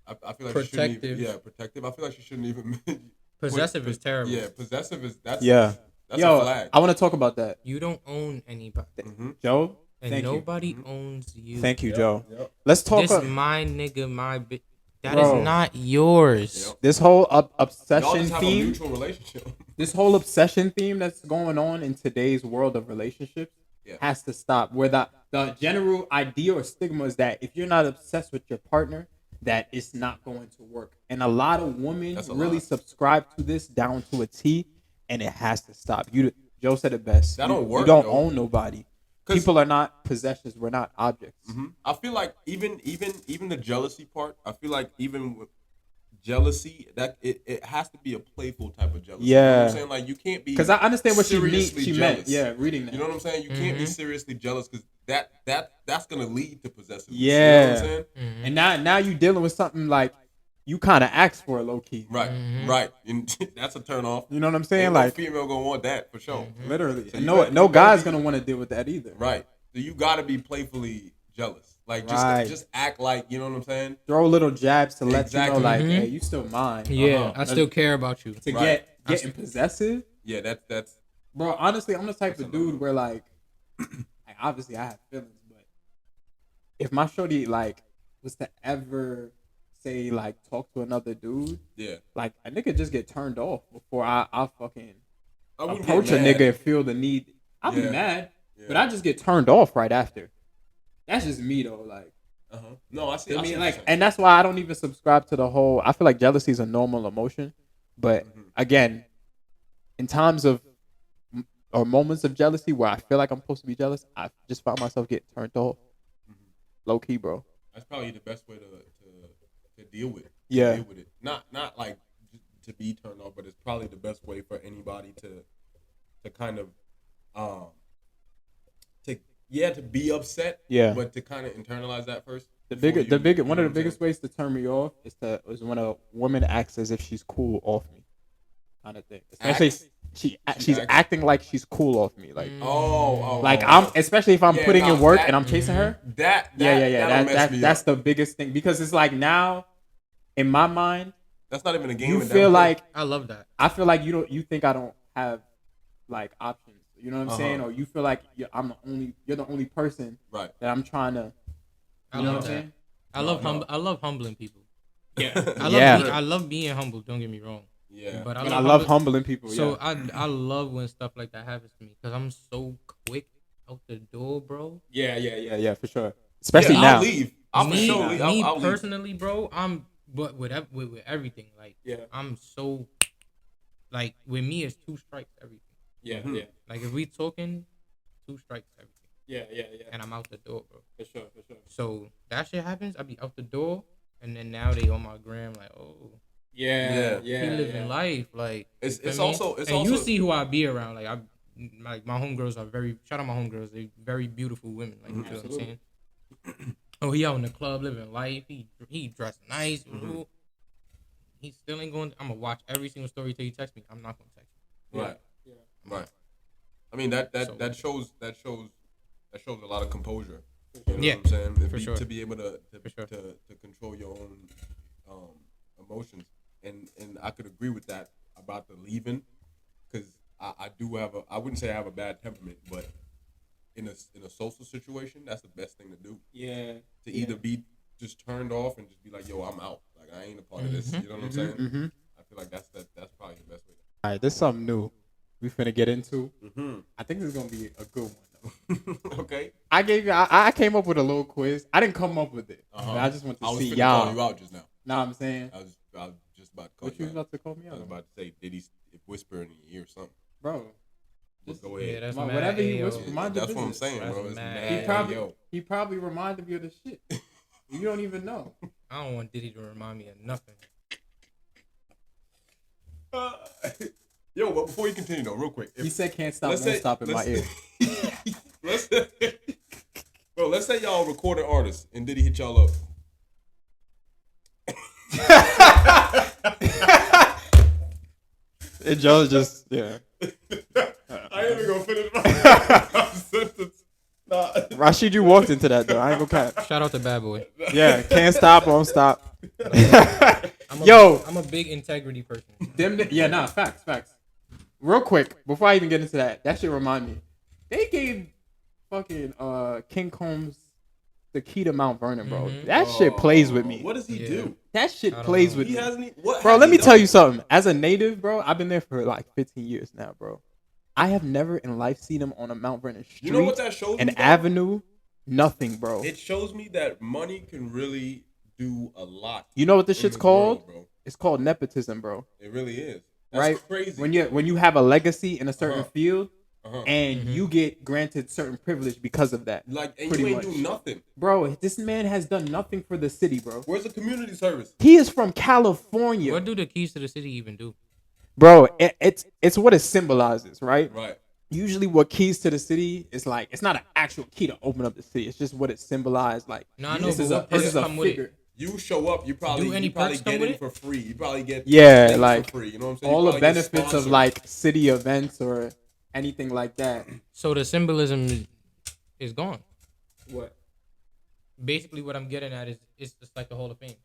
Speaker 2: I feel like
Speaker 6: protective.
Speaker 2: Protective. I feel like she shouldn't even.
Speaker 6: Possessive is terrible.
Speaker 2: Yeah, possessive is that's
Speaker 1: a
Speaker 2: flag.
Speaker 1: I want to talk about that.
Speaker 6: You don't own anybody,
Speaker 1: Joe,
Speaker 6: and nobody owns you.
Speaker 1: Thank you, Joe. Yep. Let's talk.
Speaker 6: This my nigga, my bitch. That is not yours.
Speaker 1: Yep. This whole obsession
Speaker 2: Y'all just have
Speaker 1: theme.
Speaker 2: A mutual relationship.
Speaker 1: This whole obsession theme that's going on in today's world of relationships has to stop. Where the general idea or stigma is that if you're not obsessed with your partner, that it's not going to work. And a lot of women really subscribe to this down to a T, and it has to stop. Joe said it best.
Speaker 2: That don't work.
Speaker 1: You don't own nobody. People are not possessions. We're not objects.
Speaker 2: Mm-hmm. I feel like even the jealousy part, I feel like even with jealousy, that it has to be a playful type of jealousy.
Speaker 1: Yeah.
Speaker 2: You know what I'm saying? Like, you can't be,
Speaker 1: because I understand what she meant.
Speaker 2: Yeah,
Speaker 1: reading that.
Speaker 2: You know what I'm saying? You can't be seriously jealous, because that's gonna lead to possessiveness.
Speaker 1: Yeah.
Speaker 2: You know what I'm saying?
Speaker 1: And now you dealing with something like you kind of asked for it, low key.
Speaker 2: Right. Right. And that's a turn off.
Speaker 1: You know what I'm saying?
Speaker 2: Ain't
Speaker 1: like,
Speaker 2: no female gonna want that for sure.
Speaker 1: Literally. So no guy's gonna want to deal with that either.
Speaker 2: Right. So you gotta be playfully jealous. Like, just act like, you know what I'm saying?
Speaker 1: Throw little jabs to let you know, like, hey, you still mine.
Speaker 6: Yeah, I still care about you.
Speaker 1: To getting possessive.
Speaker 2: Yeah, that's.
Speaker 1: Bro, honestly, I'm the type of dude where, like obviously I have feelings, but if my shorty, like, was to ever say, like, talk to another dude, like, a nigga just get turned off before I fucking approach a nigga and feel the need. I'll be mad, but I just get turned off right after. That's just me though, like.
Speaker 2: No, I see.
Speaker 1: I mean, like, and that's why I don't even subscribe to the whole. I feel like jealousy is a normal emotion, but again, in times of or moments of jealousy where I feel like I'm supposed to be jealous, I just find myself getting turned off. Low key, bro.
Speaker 2: That's probably the best way to deal with it.
Speaker 1: Yeah.
Speaker 2: Deal with it. Not like to be turned off, but it's probably the best way for anybody to kind of to be upset. Yeah. But to kind of internalize that first.
Speaker 1: One of the biggest ways to turn me off is when a woman acts as if she's cool off me, kind of thing. Especially she's acting like she's cool off me, like especially if I'm putting in work and I'm chasing her. That's the biggest thing, because it's like, now in my mind,
Speaker 2: that's not even a game.
Speaker 1: You feel like
Speaker 6: I love that.
Speaker 1: I feel like you think I don't have like options. You know what I'm saying? Or you feel like you're the only person that I'm trying to. You know what I'm saying?
Speaker 6: I love humbling people.
Speaker 1: Yeah.
Speaker 6: I love being humble. Don't get me wrong.
Speaker 2: Yeah.
Speaker 1: But I love humbling people.
Speaker 6: So I love when stuff like that happens to me, because I'm so quick out the door, bro.
Speaker 1: Yeah, for sure. Especially now.
Speaker 2: I'll leave. I'll
Speaker 6: personally, bro, but with everything, like, I'm so, like, with me it's 2 strikes everything.
Speaker 1: Yeah.
Speaker 6: Like, if we talking 2 strikes everything.
Speaker 1: Yeah.
Speaker 6: And I'm out the door, bro.
Speaker 1: For sure.
Speaker 6: So that shit happens, I be out the door, and then now they on my gram like, oh.
Speaker 1: Yeah.
Speaker 6: He living life, like,
Speaker 2: it's also
Speaker 6: you see who I be around, like my homegirls are shout out my homegirls, they very beautiful women, like, you feel what I'm saying? Oh, he out in the club living life, he dressed nice, he still ain't going. I'm gonna watch every single story till he text me. I'm not gonna text him.
Speaker 2: Right. I mean that shows a lot of composure. You know what I'm saying?
Speaker 6: For sure.
Speaker 2: To be able to control your own emotions, and I could agree with that about the leaving, because I do have I wouldn't say I have a bad temperament, but in a social situation, that's the best thing to do.
Speaker 1: Yeah.
Speaker 2: To either be just turned off and just be like, yo, I'm out. Like, I ain't a part of this. You know what I'm saying? I feel like that's probably the best way.
Speaker 1: All right, this is something new we finna get into. I think this is gonna be a good one though.
Speaker 2: Okay.
Speaker 1: I came up with a little quiz. I didn't come up with it. I just want to see y'all.
Speaker 2: Call you out just now.
Speaker 1: Know what I'm saying?
Speaker 2: I was just about to call
Speaker 1: what you was about to call me out?
Speaker 2: I was about to say, did he whisper in your ear or something?
Speaker 1: Bro.
Speaker 2: Just go ahead.
Speaker 6: Yeah, that's
Speaker 1: whatever he whispered, mind your
Speaker 2: that's what I'm
Speaker 1: business.
Speaker 2: saying, bro. It's
Speaker 6: mad.
Speaker 1: He probably reminded me of the shit. You don't even know.
Speaker 6: I don't want Diddy to remind me of nothing.
Speaker 2: Yo, but before you continue though, real quick.
Speaker 1: He said can't stop, won't stop in my ear.
Speaker 2: Let's say y'all recorded artists and Diddy hit y'all up.
Speaker 1: And Joe's just, yeah.
Speaker 2: I ain't even gonna finish my sentence. Nah.
Speaker 1: Rashid, you walked into that though. I ain't gonna cap.
Speaker 6: Shout out to Bad Boy.
Speaker 1: Yeah, can't stop, won't stop.
Speaker 6: I'm a big integrity person.
Speaker 1: Facts. Real quick, before I even get into that shit remind me. They gave fucking King Combs the key to Mount Vernon, bro. That shit plays with me.
Speaker 2: What does he do?
Speaker 1: That shit plays with me.
Speaker 2: What
Speaker 1: bro, let me tell you something. As a native, bro, I've been there for like 15 years now, bro. I have never in life seen him on a Mount Vernon street.
Speaker 2: You know what that shows me?
Speaker 1: An avenue, nothing, bro.
Speaker 2: It shows me that money can really do a lot.
Speaker 1: You know what this shit's called?
Speaker 2: World,
Speaker 1: it's called nepotism, bro.
Speaker 2: It really is. That's
Speaker 1: right?
Speaker 2: Crazy.
Speaker 1: When you have a legacy in a certain field, and you get granted certain privilege because of that.
Speaker 2: Like, and you ain't do nothing.
Speaker 1: Bro, this man has done nothing for the city, bro.
Speaker 2: Where's the community service?
Speaker 1: He is from California.
Speaker 6: What do the keys to the city even do?
Speaker 1: Bro, it's what it symbolizes, right?
Speaker 2: Right.
Speaker 1: Usually what keys to the city is like, it's not an actual key to open up the city. It's just what it symbolized. Like,
Speaker 6: no, I know,
Speaker 1: this is a figure.
Speaker 2: You show up, you probably get in for free. You probably get
Speaker 1: like
Speaker 2: for free. You know what I'm saying?
Speaker 1: All the benefits of like city events or anything like that.
Speaker 6: So the symbolism is gone.
Speaker 1: What?
Speaker 6: Basically, what I'm getting at is it's just like the Hall of Fame.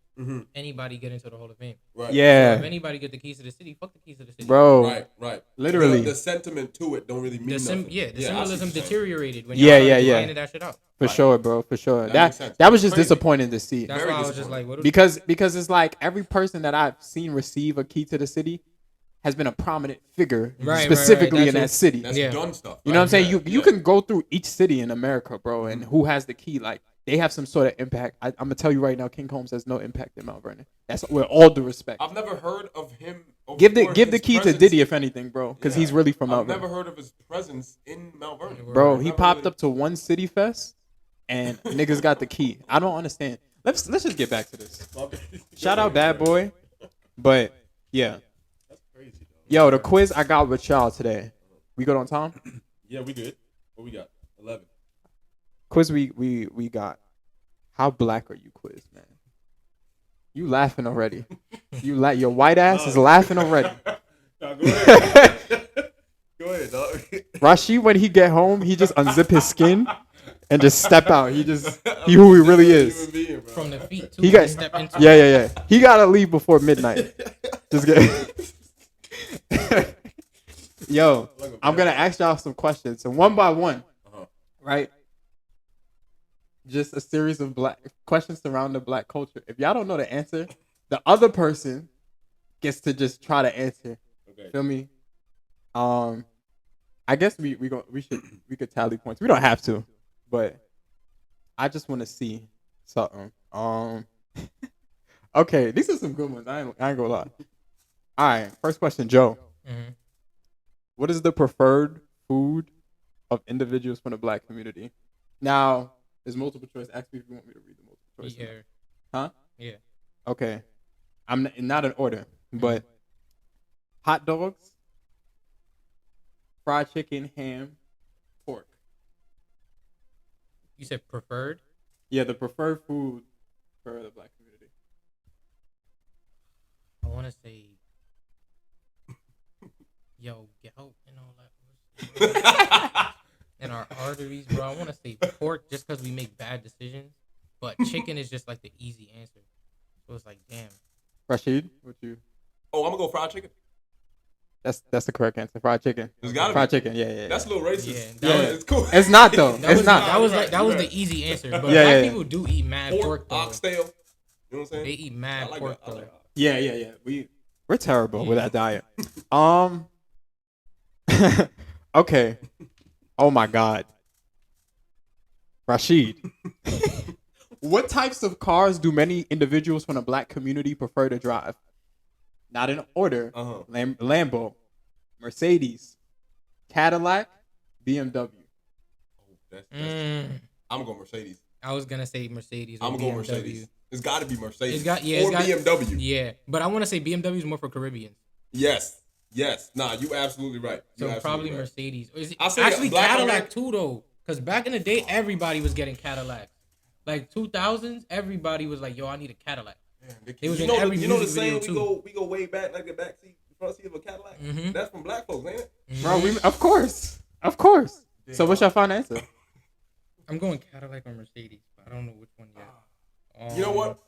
Speaker 6: Anybody get into the Hall of Fame.
Speaker 2: Right.
Speaker 1: Yeah.
Speaker 6: So if anybody get the keys to the city, fuck the keys to the city.
Speaker 2: Bro. Right.
Speaker 1: Literally.
Speaker 2: The sentiment to it don't really mean nothing.
Speaker 6: The symbolism deteriorated when
Speaker 1: y'all
Speaker 6: finding that shit out.
Speaker 1: For sure, bro. For sure. That was just disappointing to see.
Speaker 6: That's why I was just like, what
Speaker 1: because it's like every person that I've seen receive a key to the city has been a prominent figure specifically in that city.
Speaker 2: That's done stuff.
Speaker 1: You know what I'm saying? You can go through each city in America, bro, and who has the key, like they have some sort of impact. I'm gonna tell you right now, King Combs has no impact in Mount Vernon. That's with all due respect.
Speaker 2: I've never heard of him.
Speaker 1: Give the key to Diddy if anything, bro, because he's really from Mount Vernon.
Speaker 2: I've never heard of his presence in Mount Vernon,
Speaker 1: bro. He popped up to one city fest, and niggas got the key. I don't understand. Let's just get back to this. Shout out Bad Boy, but yeah.
Speaker 2: That's crazy, though.
Speaker 1: Yo, the quiz I got with y'all today. We good on time?
Speaker 2: Yeah, we good. What we got? 11.
Speaker 1: Quiz we got. How black are you, quiz, man? You laughing already. Your white ass is laughing already.
Speaker 2: No, go ahead. Go ahead, dog.
Speaker 1: Rashid, when he get home, he just unzip his skin and just step out. He who he really is.
Speaker 6: From the feet too.
Speaker 1: He got
Speaker 6: step into
Speaker 1: yeah. He gotta leave before midnight. Just get. Yo, I'm gonna ask y'all some questions. So one by one, right? Just a series of black questions surrounding black culture. If y'all don't know the answer, the other person gets to just try to answer. Okay. Feel me? I guess we could tally points. We don't have to, but I just want to see something. Okay, these are some good ones. I ain't gonna lie. All right, first question, Joe.
Speaker 6: Mm-hmm.
Speaker 1: What is the preferred food of individuals from the Black community? Now, there's multiple choice. Ask me if you want me to read the multiple choice.
Speaker 6: Yeah.
Speaker 1: Huh?
Speaker 6: Yeah.
Speaker 1: Okay. I'm not in order, but hot dogs, fried chicken, ham, pork.
Speaker 6: You said preferred?
Speaker 1: Yeah, the preferred food for the Black community.
Speaker 6: I want to say, gout and all that. And our arteries, bro. I want to say pork just because we make bad decisions. But chicken is just like the easy answer. So it's like, damn.
Speaker 1: Rashid, what you?
Speaker 2: Oh, I'm gonna go fried chicken.
Speaker 1: That's the correct answer. Fried chicken.
Speaker 2: It's gotta
Speaker 1: fried
Speaker 2: be.
Speaker 1: chicken. Yeah.
Speaker 2: That's a little racist.
Speaker 6: Yeah,
Speaker 2: It's cool.
Speaker 1: It's not though. It's not.
Speaker 6: That was the easy answer. But
Speaker 1: Yeah,
Speaker 6: Black
Speaker 1: yeah.
Speaker 6: people do eat mad pork though.
Speaker 2: Oxtail. You know what I'm saying?
Speaker 6: They eat mad pork though.
Speaker 1: Yeah. We're terrible with that diet. Okay. Oh my God. Rashid. What types of cars do many individuals from the Black community prefer to drive? Not in order. Lambo, Mercedes, Cadillac, BMW.
Speaker 2: I'm gonna go Mercedes.
Speaker 6: I was gonna say Mercedes.
Speaker 2: I'm gonna go Mercedes. It's got to be Mercedes. Or BMW.
Speaker 6: Yeah, but I want to say BMW is more for Caribbeans.
Speaker 2: Yes. Nah, you absolutely right.
Speaker 6: So probably right. Mercedes. Or is it,
Speaker 2: I'll say
Speaker 6: actually,
Speaker 2: Black
Speaker 6: Cadillac too, though. Because back in the day, everybody was getting Cadillacs. Like 2000s, everybody was like, "Yo, I need a Cadillac." It was in every
Speaker 2: the saying
Speaker 6: too.
Speaker 2: we go way back like the back seat, the front seat of a Cadillac.
Speaker 6: Mm-hmm.
Speaker 2: That's from Black folks, ain't it?
Speaker 1: Bro, of course. Damn. So what's your final answer?
Speaker 6: I'm going Cadillac or Mercedes. But I don't know which one yet.
Speaker 2: You know what?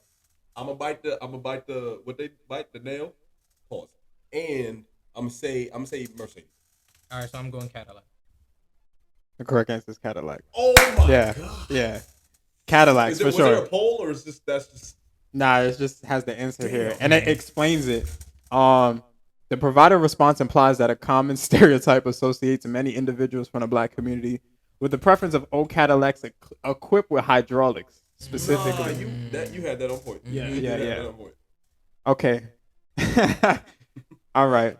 Speaker 2: I'm gonna bite the what they bite the nail. Pause. And I'm gonna say Mercedes.
Speaker 6: All right, so I'm going Cadillac.
Speaker 1: The correct answer is Cadillac.
Speaker 2: Oh my god.
Speaker 1: Yeah. Cadillacs for sure.
Speaker 2: Was there a poll or is that's just?
Speaker 1: Nah, it just has the answer here, and it explains it. The provider response implies that a common stereotype associates many individuals from the Black community with the preference of old Cadillacs equipped with hydraulics, specifically.
Speaker 2: You had that on point.
Speaker 1: Yeah.
Speaker 2: That on point.
Speaker 1: Okay. All right.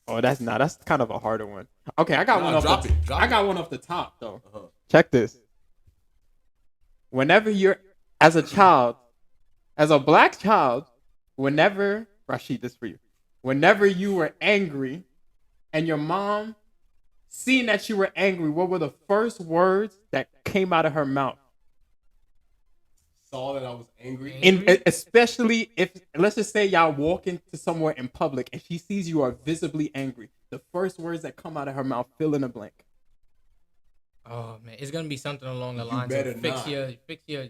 Speaker 1: Oh, that's kind of a harder one. Okay, I got one off the top though. Check this. Whenever you're as a child, as a Black child, Rashid, this for you. Whenever you were angry and your mom seen that you were angry, what were the first words that came out of her mouth?
Speaker 2: Saw that I was angry.
Speaker 1: Especially if, let's just say y'all walk into somewhere in public and she sees you are visibly angry. The first words that come out of her mouth, fill in the blank.
Speaker 6: Oh man, it's gonna be something along the lines of fix your,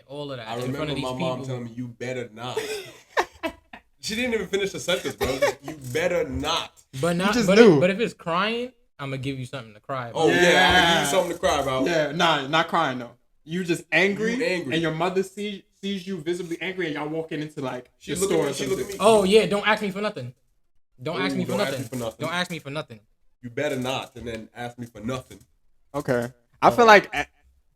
Speaker 6: all of that.
Speaker 2: I
Speaker 6: in
Speaker 2: remember
Speaker 6: front of these
Speaker 2: my mom telling me, "You better not." She didn't even finish the sentence, bro. You better not.
Speaker 6: But
Speaker 1: you just knew.
Speaker 6: But if it's crying, I'm gonna give you something to cry about.
Speaker 2: Oh yeah, I'm gonna give you something to cry about.
Speaker 1: Yeah, not crying though. You just angry, and your mother sees you visibly angry, and y'all walking into like the store.
Speaker 2: She look at me.
Speaker 6: Oh yeah, don't ask me for nothing. Don't ask me for nothing.
Speaker 2: Don't
Speaker 6: ask me for nothing.
Speaker 2: You better not, and then ask me for nothing.
Speaker 1: Okay, I feel like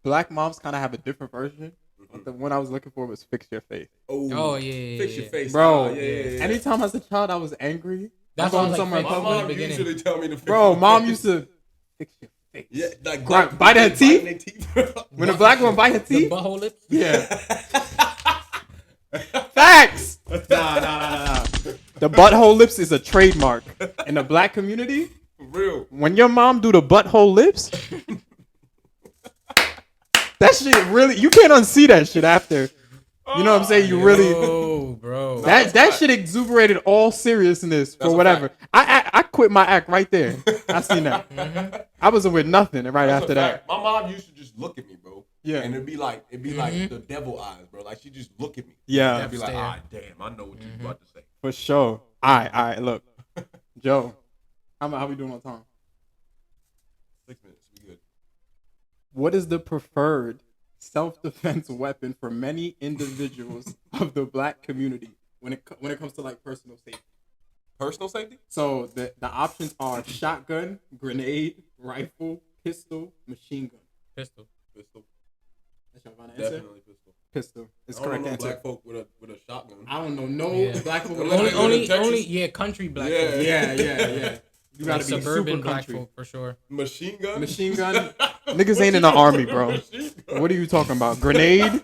Speaker 1: Black moms kind of have a different version. But the one I was looking for was fix your face.
Speaker 6: Oh yeah.
Speaker 2: Fix your face,
Speaker 1: bro.
Speaker 2: Yeah.
Speaker 1: Anytime as a child I was angry,
Speaker 6: that's what
Speaker 1: somewhere
Speaker 6: like,
Speaker 2: my mom usually tell me to fix.
Speaker 1: Bro, mom used to fix your face.
Speaker 2: Yeah, like
Speaker 1: bite her teeth. When a Black woman bite her teeth,
Speaker 6: the butthole lips.
Speaker 1: Yeah. Facts. Nah. The butthole lips is a trademark in the Black community.
Speaker 2: For real.
Speaker 1: When your mom do the butthole lips, that shit really, you can't unsee that shit after. You know what I'm saying? You really,
Speaker 6: bro.
Speaker 1: That shit exuberated all seriousness for whatever. I quit my act right there. I seen that. Mm-hmm. I wasn't with nothing right after that.
Speaker 2: My mom used to just look at me, bro.
Speaker 1: Yeah.
Speaker 2: And it'd be like the devil eyes, bro. Like she just look at me.
Speaker 1: Yeah.
Speaker 2: I'd be like, ah, damn, I know what you're about to say.
Speaker 1: For sure. All right. Look, Joe, how we doing on time?
Speaker 2: 6 minutes. We good.
Speaker 1: What is the preferred self-defense weapon for many individuals of the Black community when it comes to like personal safety?
Speaker 2: Personal safety?
Speaker 1: So the options are shotgun, grenade, rifle, pistol, machine gun.
Speaker 6: Pistol.
Speaker 1: That's your final answer?
Speaker 2: Definitely pistol.
Speaker 1: Pistol. It's
Speaker 2: I don't
Speaker 1: correct
Speaker 2: know
Speaker 1: answer.
Speaker 2: black folk with a shotgun.
Speaker 1: I don't know no black folk.
Speaker 6: Only country black
Speaker 2: Yeah.
Speaker 6: folk.
Speaker 1: Yeah. You gotta be
Speaker 6: suburban
Speaker 1: super
Speaker 6: black
Speaker 1: country.
Speaker 6: folk for sure.
Speaker 2: Machine gun.
Speaker 1: Niggas ain't in the army, bro. What are you talking about? Grenade?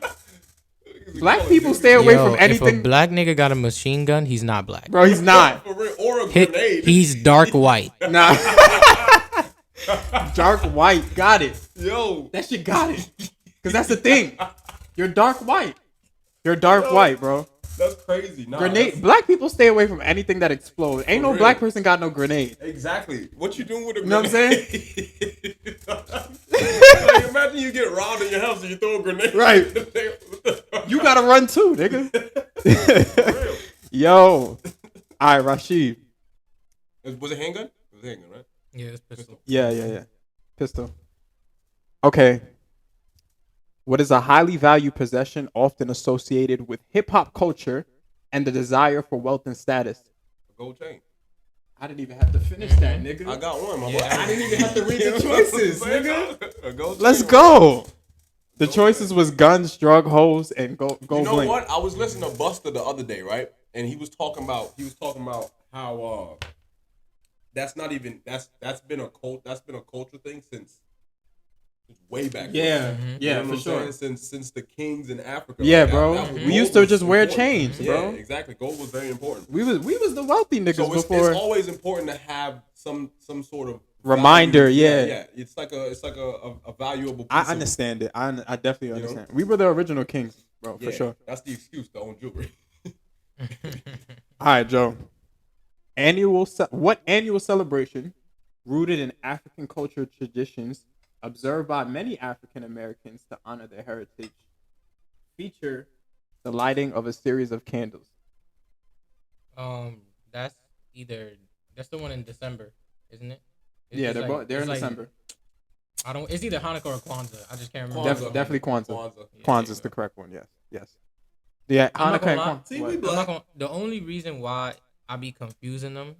Speaker 1: Black people stay away from anything.
Speaker 6: If a black nigga got a machine gun, he's not black.
Speaker 1: Bro, he's not.
Speaker 2: For real, or a grenade.
Speaker 6: He's dark white.
Speaker 1: Nah. Dark white. Got it.
Speaker 2: Yo.
Speaker 1: That shit got it. Because that's the thing. You're dark white. You're dark white, bro.
Speaker 2: That's crazy. Nah,
Speaker 1: Grenade. Black people stay away from anything that explodes. Ain't no black person got no grenade.
Speaker 2: Exactly. What you doing with a grenade?
Speaker 1: You know what I'm
Speaker 2: saying? Like, imagine you get robbed in your house and you throw a grenade.
Speaker 1: Right. You gotta run too, nigga. Yo. All right, Rashid.
Speaker 2: Was it handgun? It was a handgun, right?
Speaker 6: Yeah, it's pistol.
Speaker 1: Yeah. Pistol. Okay. What is a highly valued possession often associated with hip-hop culture and the desire for wealth and status?
Speaker 2: A gold chain.
Speaker 1: I didn't even have to finish that, nigga.
Speaker 2: I got one, my boy.
Speaker 1: I didn't even have to read the choices, nigga.
Speaker 2: A gold
Speaker 1: Let's
Speaker 2: chain,
Speaker 1: go. The choices was guns, drug hoes, and gold
Speaker 2: You know
Speaker 1: bling.
Speaker 2: what? I was listening to Busta the other day, right? And he was talking about how that's been a culture thing since way back.
Speaker 1: Yeah,
Speaker 2: You know what
Speaker 1: for
Speaker 2: I'm
Speaker 1: sure.
Speaker 2: saying? Since the kings in Africa.
Speaker 1: Yeah,
Speaker 2: like,
Speaker 1: bro.
Speaker 2: gold
Speaker 1: We used to
Speaker 2: was
Speaker 1: just wear
Speaker 2: important.
Speaker 1: chains, bro.
Speaker 2: Yeah, exactly. Gold was very important.
Speaker 1: We was the wealthy niggas
Speaker 2: So
Speaker 1: before.
Speaker 2: it's always important to have some sort of
Speaker 1: Reminder,
Speaker 2: value.
Speaker 1: yeah.
Speaker 2: Yeah. It's like a valuable piece
Speaker 1: I
Speaker 2: of,
Speaker 1: understand it. I definitely
Speaker 2: know?
Speaker 1: understand. We were the original kings, bro, for sure.
Speaker 2: That's the excuse to own jewelry.
Speaker 1: All right, Joe. What annual celebration, rooted in African culture traditions, observed by many African Americans to honor their heritage, feature the lighting of a series of candles?
Speaker 6: That's the one in December, isn't it?
Speaker 1: Yeah, they're in December.
Speaker 6: It's either Hanukkah or Kwanzaa. I just can't remember.
Speaker 1: Definitely Kwanzaa.
Speaker 2: Yeah,
Speaker 1: Kwanzaa's the correct one. Yes. Yeah,
Speaker 6: I'm not
Speaker 1: Hanukkah
Speaker 6: gonna
Speaker 1: and
Speaker 6: lie.
Speaker 1: Kwanzaa.
Speaker 2: See,
Speaker 1: What?
Speaker 2: we black.
Speaker 6: The only reason why I be confusing them,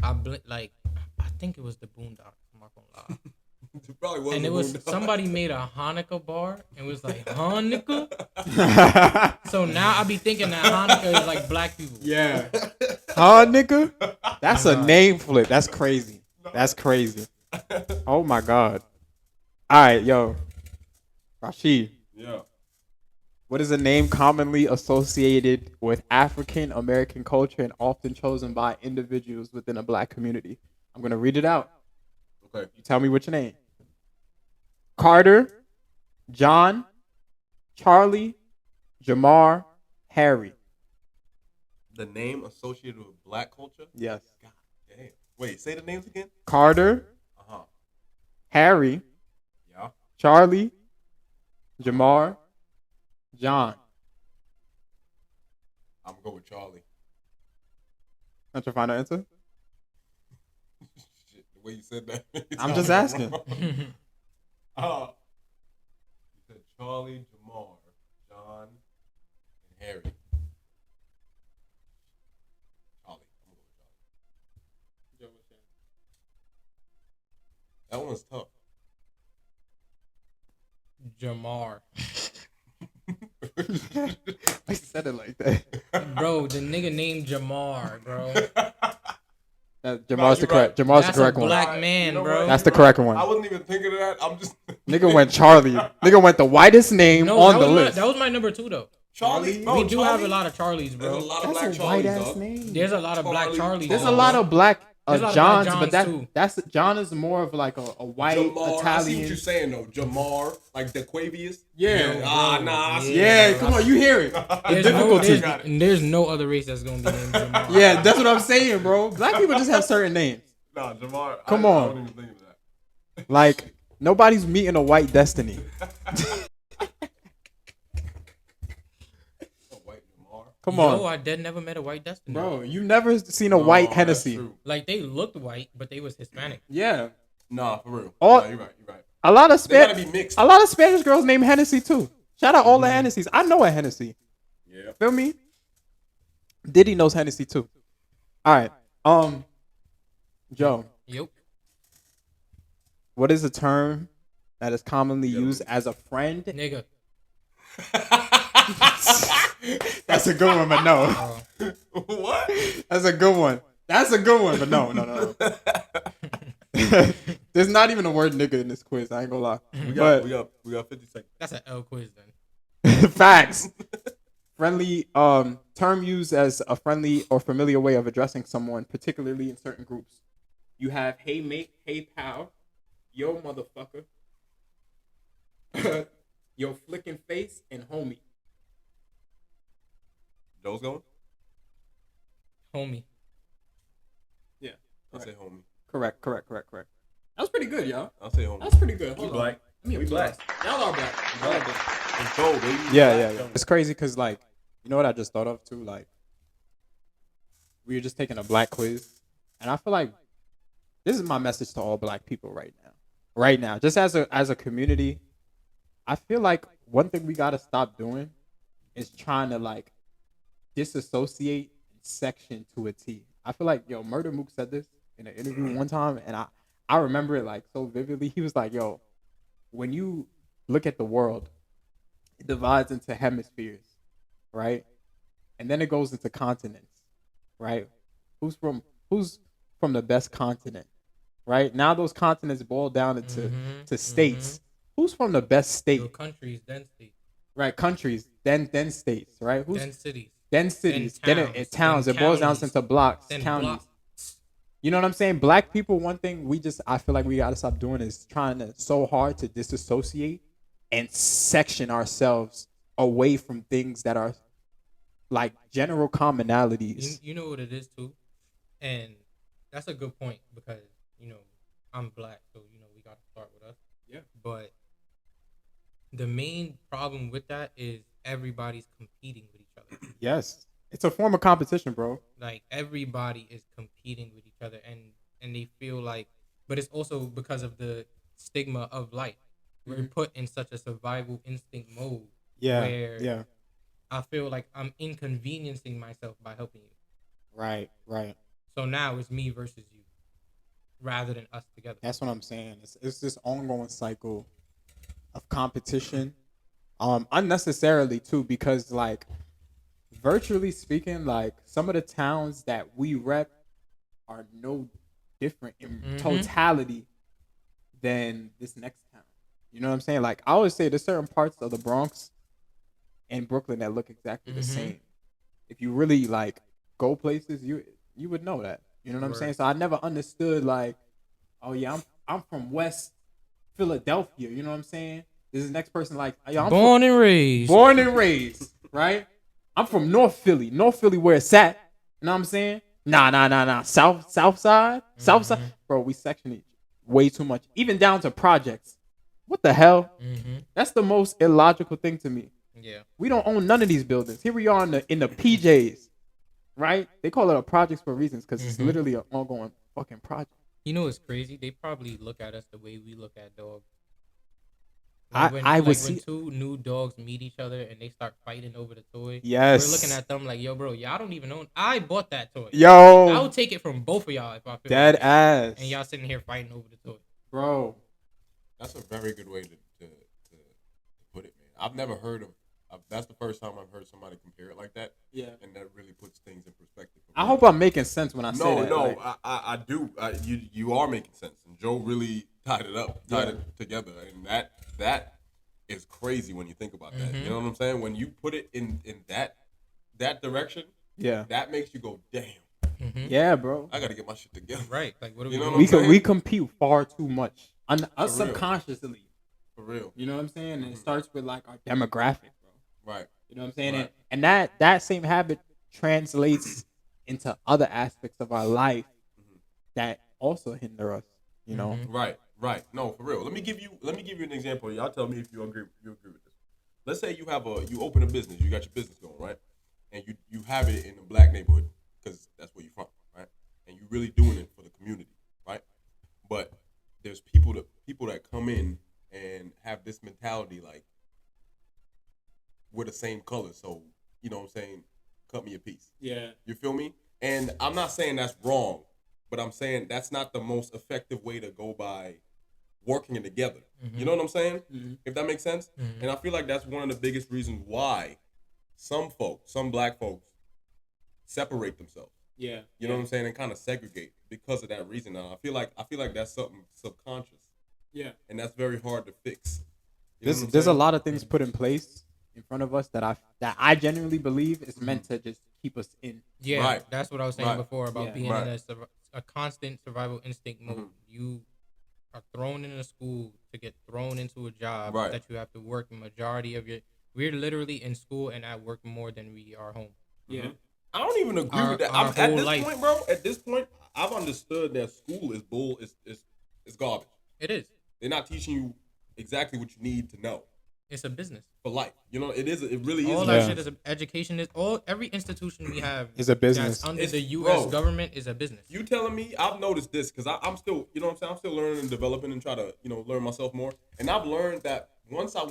Speaker 6: I think it was the Boondocks. I'm not gonna lie.
Speaker 2: It probably was.
Speaker 6: And it was somebody made a Hanukkah bar and was like Hanukkah. So now I be thinking that Hanukkah is like black people.
Speaker 1: Yeah. Huh, nigga? That's a name flip. That's crazy. That's crazy. Oh my God. All right, yo. Rashid.
Speaker 2: Yeah.
Speaker 1: What is a name commonly associated with African American culture and often chosen by individuals within a black community? I'm going to read it out.
Speaker 2: Okay.
Speaker 1: You tell me which name. Carter, John, Charlie, Jamar, Harry.
Speaker 2: The name associated with black culture?
Speaker 1: Yes.
Speaker 2: God damn. Wait, say the names again?
Speaker 1: Carter,
Speaker 2: Uh-huh.
Speaker 1: Harry,
Speaker 2: Yeah.
Speaker 1: Charlie, Jamar, John.
Speaker 2: I'm gonna go with Charlie.
Speaker 1: That's your final answer?
Speaker 2: Shit, the way you said that.
Speaker 1: I'm just asking.
Speaker 2: You said Charlie, Jamar, John, and Harry. Charlie. I'm gonna go with Charlie. That one's tough.
Speaker 6: Jamar.
Speaker 1: I said it like that.
Speaker 6: Bro, the nigga named Jamar, bro.
Speaker 1: Jamar's the correct. Jamar's the correct
Speaker 6: a
Speaker 1: one.
Speaker 6: black man,
Speaker 2: You know
Speaker 6: bro.
Speaker 2: what?
Speaker 1: That's the correct one.
Speaker 2: I wasn't even thinking of that. I'm just
Speaker 1: Nigga went Charlie. Nigga went the whitest name on the list.
Speaker 6: That was my number 2 though.
Speaker 2: Charlie.
Speaker 6: We do have a lot of Charlies,
Speaker 2: There's a
Speaker 6: bro.
Speaker 2: lot of
Speaker 1: That's
Speaker 2: black
Speaker 1: a white
Speaker 2: Charlies,
Speaker 1: ass
Speaker 2: dog.
Speaker 1: name.
Speaker 6: There's a lot of black
Speaker 2: Charlie.
Speaker 6: Charlies.
Speaker 1: There's a
Speaker 6: dog.
Speaker 1: lot of black
Speaker 6: There's a lot of
Speaker 1: Johns,
Speaker 6: black
Speaker 1: but
Speaker 6: Johns, too.
Speaker 1: that's John is more of like a white
Speaker 2: Jamar. I see
Speaker 1: Italian.
Speaker 2: what you're saying though. Jamar, like the Quavius.
Speaker 1: Yeah.
Speaker 2: I see
Speaker 1: Yeah,
Speaker 2: that.
Speaker 1: come on, you hear it.
Speaker 6: There's no other race that's gonna be named Jamar.
Speaker 1: Yeah, that's what I'm saying, bro. Black people just have certain names.
Speaker 2: Nah, Jamar.
Speaker 1: Come
Speaker 2: I
Speaker 1: on.
Speaker 2: don't even think of that.
Speaker 1: Like nobody's meeting a white destiny.
Speaker 2: A white Jamar.
Speaker 1: Come on,
Speaker 6: I dead never met a white Destiny.
Speaker 1: bro. You never seen a white
Speaker 2: That's
Speaker 1: Hennessy.
Speaker 2: true.
Speaker 6: Like they looked white, but they was Hispanic.
Speaker 1: Yeah,
Speaker 2: Nah, for real.
Speaker 1: All-
Speaker 2: Nah, you're right. You're right.
Speaker 1: a lot of
Speaker 2: They gotta be
Speaker 1: Spanish.
Speaker 2: mixed.
Speaker 1: A lot of Spanish girls named Hennessy too. Shout out all the Hennessy's. I know a Hennessy.
Speaker 2: Yeah.
Speaker 1: Feel me? Diddy knows Hennessy too. All right. Joe,
Speaker 6: Yep.
Speaker 1: what is the term that is commonly used as a friend.
Speaker 6: Nigga.
Speaker 1: That's a good one, but no.
Speaker 2: What?
Speaker 1: That's a good one. That's a good one, but no. There's not even a word nigga in this quiz. I ain't gonna lie.
Speaker 2: We got 50 seconds.
Speaker 6: That's an L quiz then.
Speaker 1: Facts. Friendly term used as a friendly or familiar way of addressing someone, particularly in certain groups. You have hey mate, hey pal, yo motherfucker, yo flicking face, and homie.
Speaker 2: Those going?
Speaker 6: Homie.
Speaker 1: Yeah.
Speaker 2: I'll say homie.
Speaker 1: Correct. That was pretty good, y'all.
Speaker 2: I'll say homie.
Speaker 1: That's pretty good.
Speaker 2: We
Speaker 1: Hold on.
Speaker 2: black.
Speaker 1: We black. Y'all are black.
Speaker 2: It's cold, baby.
Speaker 1: Yeah. It's crazy because, like, you know what I just thought of too? Like, we were just taking a black quiz, and I feel like this is my message to all black people right now. Right now, just as a community, I feel like one thing we gotta stop doing is trying to like disassociate section to a T. I feel like Murder Mook said this in an interview one time, and I remember it like so vividly. He was like, "Yo, when you look at the world, it divides into hemispheres, right? And then it goes into continents, right? Who's from the best continent, right? Now those continents boil down into states. Who's from the best state?
Speaker 6: Your countries, then states.
Speaker 1: Right, countries, then states, right?
Speaker 6: Then cities.
Speaker 1: Then cities, then towns.
Speaker 6: Then
Speaker 1: it boils down
Speaker 6: counties,
Speaker 1: into blocks,
Speaker 6: then
Speaker 1: counties.
Speaker 6: blocks.
Speaker 1: You know what I'm saying? Black people, one thing I feel like we gotta stop doing is trying to so hard to disassociate and section ourselves away from things that are like general commonalities.
Speaker 6: You know what it is too, and that's a good point because I'm black, so we got to start with us.
Speaker 1: Yeah.
Speaker 6: But the main problem with that is everybody's competing with each other.
Speaker 1: Yes, it's a form of competition, bro.
Speaker 6: Like everybody is competing with each other, and they feel like, but it's also because of the stigma of life. We're put in such a survival instinct mode. Where I feel like I'm inconveniencing myself by helping you. Right. So now it's me versus you, rather than us together.
Speaker 1: That's what I'm saying. It's this ongoing cycle of competition, unnecessarily too, because like virtually speaking, like some of the towns that we rep are no different in totality than this next town. You know what I'm saying? Like I always say, there's certain parts of the Bronx and Brooklyn that look exactly the same. If you really like go places, you would know that. You know what I'm saying? So I never understood like, oh yeah, I'm from West Philadelphia. You know what I'm saying? This is the next person like, yo, I'm
Speaker 6: born and raised,
Speaker 1: right? I'm from North Philly where it's at. You know what I'm saying? Nah. South side, bro. We section it way too much, even down to projects. What the hell? That's the most illogical thing to me.
Speaker 6: Yeah.
Speaker 1: We don't own none of these buildings. Here we are in the PJs, right? They call it a project for reasons because it's literally an ongoing fucking project.
Speaker 6: You know what's crazy? They probably look at us the way we look at dogs. When two new dogs meet each other and they start fighting over the toy.
Speaker 1: Yes.
Speaker 6: We're looking at them like, yo, bro, y'all don't even own. I bought that toy.
Speaker 1: Yo.
Speaker 6: I would take it from both of y'all if I feel
Speaker 1: dead
Speaker 6: like
Speaker 1: ass.
Speaker 6: And y'all sitting here fighting over the toy.
Speaker 1: Bro.
Speaker 2: That's a very good way to put it, man. I've never heard of. That's the first time I've heard somebody compare it like that.
Speaker 1: Yeah,
Speaker 2: and that really puts things in perspective.
Speaker 1: I hope I'm making sense when I say that.
Speaker 2: No, I do. You are making sense, and Joe really tied it together, and that is crazy when you think about that. You know what I'm saying? When you put it in that direction, that makes you go, damn.
Speaker 1: Yeah, bro.
Speaker 2: I gotta get my shit together.
Speaker 6: Right? Like, what are
Speaker 1: we compete far too much, subconsciously.
Speaker 2: For real.
Speaker 1: You know what I'm saying? And it starts with like our demographic, bro.
Speaker 2: Right.
Speaker 1: You know what I'm saying? Right. And that same habit translates into other aspects of our life that also hinder us. You know?
Speaker 2: Right. No, for real. Let me give you an example. Y'all tell me if you agree with this. Let's say you open a business, you got your business going, right? And you have it in a black neighborhood because that's where you're from, right? And you're really doing it for the community, right? But there's people that come in and have this mentality like, we're the same color, so you know what I'm saying, cut me a piece.
Speaker 1: Yeah.
Speaker 2: You feel me? And I'm not saying that's wrong, but I'm saying that's not the most effective way to go by working it together. You know what I'm saying? If that makes sense. And I feel like that's one of the biggest reasons why some black folks separate themselves.
Speaker 7: Yeah.
Speaker 2: You know what I'm saying? And kind of segregate because of that reason. Now I feel like that's something subconscious.
Speaker 7: Yeah.
Speaker 2: And that's very hard to fix. You know what I'm
Speaker 1: There's a
Speaker 2: saying?
Speaker 1: lot of things put in place in front of us that I genuinely believe is meant to just keep us in.
Speaker 6: Yeah,
Speaker 2: Right.
Speaker 6: that's what I was saying
Speaker 2: Right.
Speaker 6: before about
Speaker 7: Yeah.
Speaker 6: being
Speaker 2: Right.
Speaker 6: in a constant survival instinct mode. You are thrown in a school to get thrown into a job
Speaker 2: Right.
Speaker 6: that you have to work the majority of your. We're literally in school and at work more than we are home.
Speaker 7: Yeah.
Speaker 2: I don't even agree with that.
Speaker 6: Our
Speaker 2: At
Speaker 6: whole
Speaker 2: this
Speaker 6: life.
Speaker 2: point, bro, at this point, I've understood that school is bull, is garbage.
Speaker 6: It is.
Speaker 2: They're not teaching you exactly what you need to know
Speaker 6: It's a business.
Speaker 2: for life. You know, it really is.
Speaker 6: All
Speaker 2: a
Speaker 6: that
Speaker 1: Yeah.
Speaker 6: shit is education. Is every institution we have
Speaker 1: Is a business.
Speaker 6: that's under
Speaker 2: It's-
Speaker 6: the U.S.
Speaker 2: bro.
Speaker 6: government is a business.
Speaker 2: You telling me? I've noticed this because I'm still, you know what I'm saying? I'm still learning and developing and try to, learn myself more. And I've learned that once I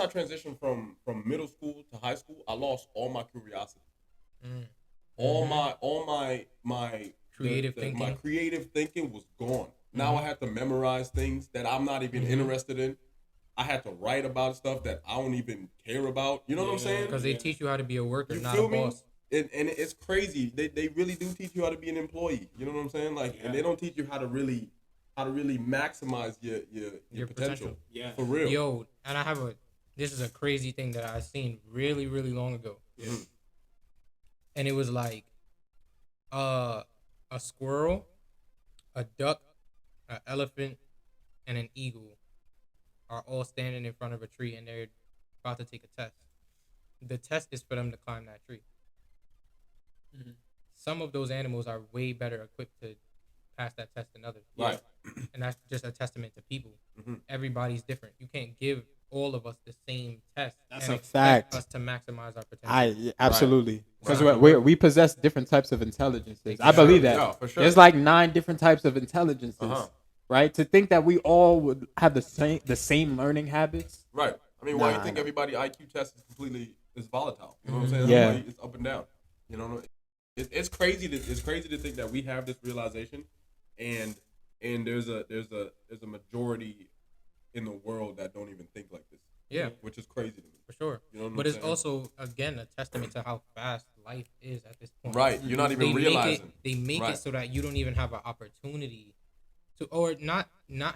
Speaker 2: transitioned from middle school to high school, I lost all my curiosity. All my
Speaker 6: Creative
Speaker 2: my
Speaker 6: thinking.
Speaker 2: creative thinking was gone. Now I have to memorize things that I'm not even interested in. I had to write about stuff that I don't even care about. You know what I'm saying?
Speaker 6: Because they teach you how to be a worker,
Speaker 2: You
Speaker 6: not
Speaker 2: feel
Speaker 6: a
Speaker 2: me?
Speaker 6: boss.
Speaker 2: And it's crazy. They really do teach you how to be an employee. You know what I'm saying? Like, and they don't teach you how to really maximize your potential.
Speaker 7: Yeah.
Speaker 2: For real.
Speaker 6: Yo, and this is a crazy thing that I seen really, really long ago.
Speaker 2: Yeah.
Speaker 6: And it was like a squirrel, a duck, an elephant, and an eagle are all standing in front of a tree and they're about to take a test. The test is for them to climb that tree. Some of those animals are way better equipped to pass that test than others.
Speaker 2: Right.
Speaker 6: And that's just a testament to people. Everybody's different. You can't give all of us the same test.
Speaker 1: That's
Speaker 6: and
Speaker 1: a
Speaker 6: expect
Speaker 1: fact.
Speaker 6: us to maximize our potential.
Speaker 1: Absolutely. Because
Speaker 2: Right.
Speaker 1: we possess different types of intelligences. I
Speaker 6: Exactly.
Speaker 1: believe that.
Speaker 2: Yeah, for sure.
Speaker 1: There's like 9 different types of intelligences.
Speaker 2: Uh-huh.
Speaker 1: Right? To think that we all would have the same learning habits.
Speaker 2: Right. I mean, why
Speaker 1: Nah,
Speaker 2: you think
Speaker 1: nah.
Speaker 2: everybody IQ test is volatile? You know what I'm saying?
Speaker 1: Yeah.
Speaker 2: Everybody is up and down. You know, it's crazy to think that we have this realization, and there's a majority in the world that don't even think like this.
Speaker 6: Yeah.
Speaker 2: Which is crazy to me.
Speaker 6: For sure.
Speaker 2: You know what
Speaker 6: But
Speaker 2: I'm
Speaker 6: it's
Speaker 2: saying?
Speaker 6: also, again, a testament to how fast life is at this point.
Speaker 2: Right. You're not even
Speaker 6: They
Speaker 2: realizing.
Speaker 6: make
Speaker 2: Right.
Speaker 6: it so that you don't even have an opportunity to, or not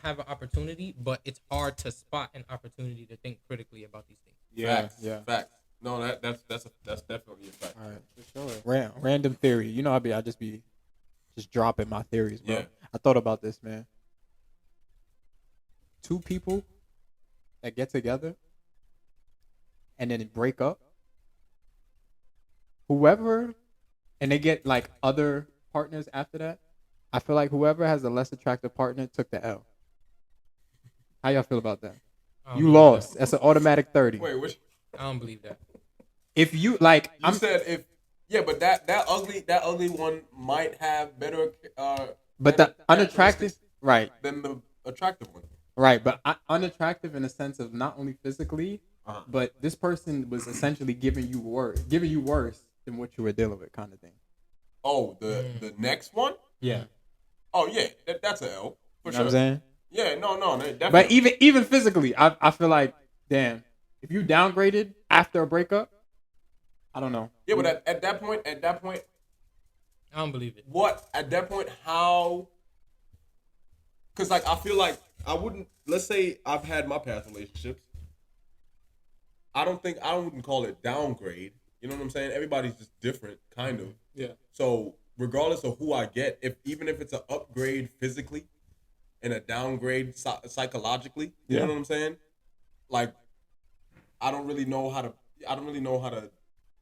Speaker 6: have an opportunity, but it's hard to spot an opportunity to think critically about these things.
Speaker 2: Facts.
Speaker 1: Yeah.
Speaker 2: Facts. No, that's definitely a fact.
Speaker 1: All right. For sure. Random theory. You know, I just be dropping my theories, bro.
Speaker 2: Yeah.
Speaker 1: I thought about this, man. 2 people that get together and then break up. Whoever, and they get like other partners after that. I feel like whoever has the less attractive partner took the L. How y'all feel about that?
Speaker 6: I don't
Speaker 1: You
Speaker 6: believe
Speaker 1: lost.
Speaker 6: that.
Speaker 1: That's an automatic 30.
Speaker 2: Wait, which
Speaker 6: I don't believe that.
Speaker 1: If you like,
Speaker 2: you said if but that ugly one might have better
Speaker 1: but the
Speaker 2: better
Speaker 1: unattractive,
Speaker 2: characteristics
Speaker 1: right?
Speaker 2: than the attractive one.
Speaker 1: Right, but unattractive in the sense of not only physically,
Speaker 2: Uh-huh.
Speaker 1: but this person was essentially giving you worse than what you were dealing with, kind of thing.
Speaker 2: Oh, the next one?
Speaker 1: Yeah,
Speaker 2: Oh yeah, that's an L for
Speaker 1: you know
Speaker 2: sure.
Speaker 1: what I'm saying.
Speaker 2: Yeah, no, definitely.
Speaker 1: But even physically, I feel like, damn, if you downgraded after a breakup, I don't know.
Speaker 2: yeah, but at that point,
Speaker 6: I don't believe it.
Speaker 2: what at that point how? Because like I feel like I wouldn't. Let's say I've had my past relationships. I wouldn't call it downgrade. You know what I'm saying? Everybody's just different, kind of.
Speaker 7: Yeah.
Speaker 2: So regardless of who I get, even if it's an upgrade physically and a downgrade psychologically, you know what I'm saying? Like, I don't really know how to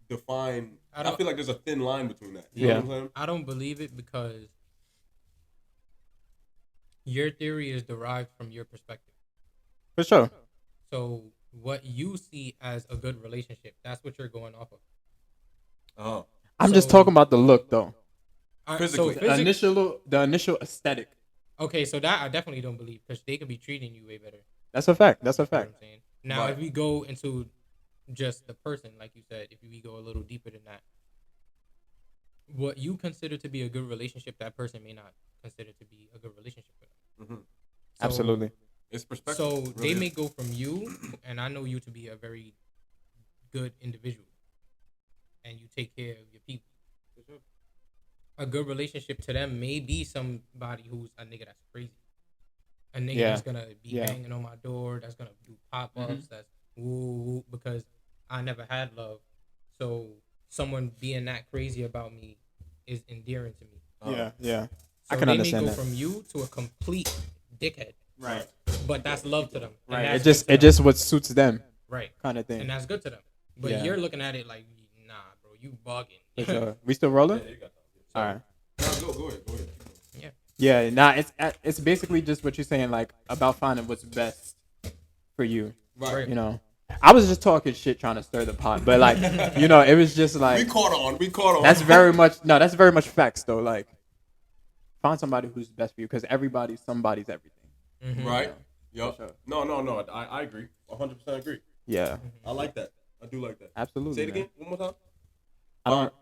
Speaker 2: define. I feel like there's a thin line between that. You know what I'm saying?
Speaker 6: I don't believe it because your theory is derived from your perspective.
Speaker 1: For sure.
Speaker 6: So what you see as a good relationship, that's what you're going off of.
Speaker 2: Uh-huh.
Speaker 1: I'm just
Speaker 6: So-
Speaker 1: talking about the look, though.
Speaker 6: All right,
Speaker 2: Physically.
Speaker 1: The initial aesthetic.
Speaker 6: Okay, so that I definitely don't believe because they could be treating you way better.
Speaker 1: That's a fact. That's a
Speaker 6: You know what
Speaker 1: fact.
Speaker 6: I'm saying? Now,
Speaker 2: Right.
Speaker 6: if we go into just the person, like you said, if we go a little deeper than that, what you consider to be a good relationship, that person may not consider to be a good relationship with them.
Speaker 1: Absolutely.
Speaker 2: It's perspective.
Speaker 6: So
Speaker 2: It
Speaker 6: they
Speaker 2: really
Speaker 6: may
Speaker 2: is.
Speaker 6: go from you, and I know you to be a very good individual, and you take care of your people. A good relationship to them may be somebody who's a nigga that's crazy. A nigga
Speaker 1: Yeah.
Speaker 6: that's gonna be banging on my door, that's gonna do pop-ups, that's woo, because I never had love. So someone being that crazy about me is endearing to me.
Speaker 1: Yeah. I
Speaker 6: So
Speaker 1: can
Speaker 6: they
Speaker 1: understand
Speaker 6: may go
Speaker 1: that.
Speaker 6: from you to a complete dickhead.
Speaker 1: Right.
Speaker 6: But that's love to them. And
Speaker 1: Right.
Speaker 6: that's
Speaker 1: It just
Speaker 6: good to
Speaker 1: it
Speaker 6: them.
Speaker 1: just what suits them.
Speaker 6: Right.
Speaker 1: Kind of thing.
Speaker 6: And that's good to them. But
Speaker 1: Yeah.
Speaker 6: you're looking at it like, nah, bro, you bugging.
Speaker 1: For sure. We still rolling?
Speaker 2: Yeah, you got that.
Speaker 1: All right.
Speaker 2: No, go ahead.
Speaker 6: Yeah.
Speaker 1: Yeah, nah, it's basically just what you're saying, like about finding what's best for you.
Speaker 2: Right.
Speaker 1: You know, I was just talking shit trying to stir the pot, but like, you know, it was just like
Speaker 2: We caught on.
Speaker 1: that's very much facts though. Like, find somebody who's best for you because somebody's everything.
Speaker 6: Mm-hmm.
Speaker 2: Right.
Speaker 1: Yeah,
Speaker 2: Yep.
Speaker 1: for sure.
Speaker 2: No. I agree. 100% agree.
Speaker 1: Yeah,
Speaker 2: I like that. I do like that.
Speaker 1: absolutely.
Speaker 2: Say it
Speaker 1: man.
Speaker 2: again one more time.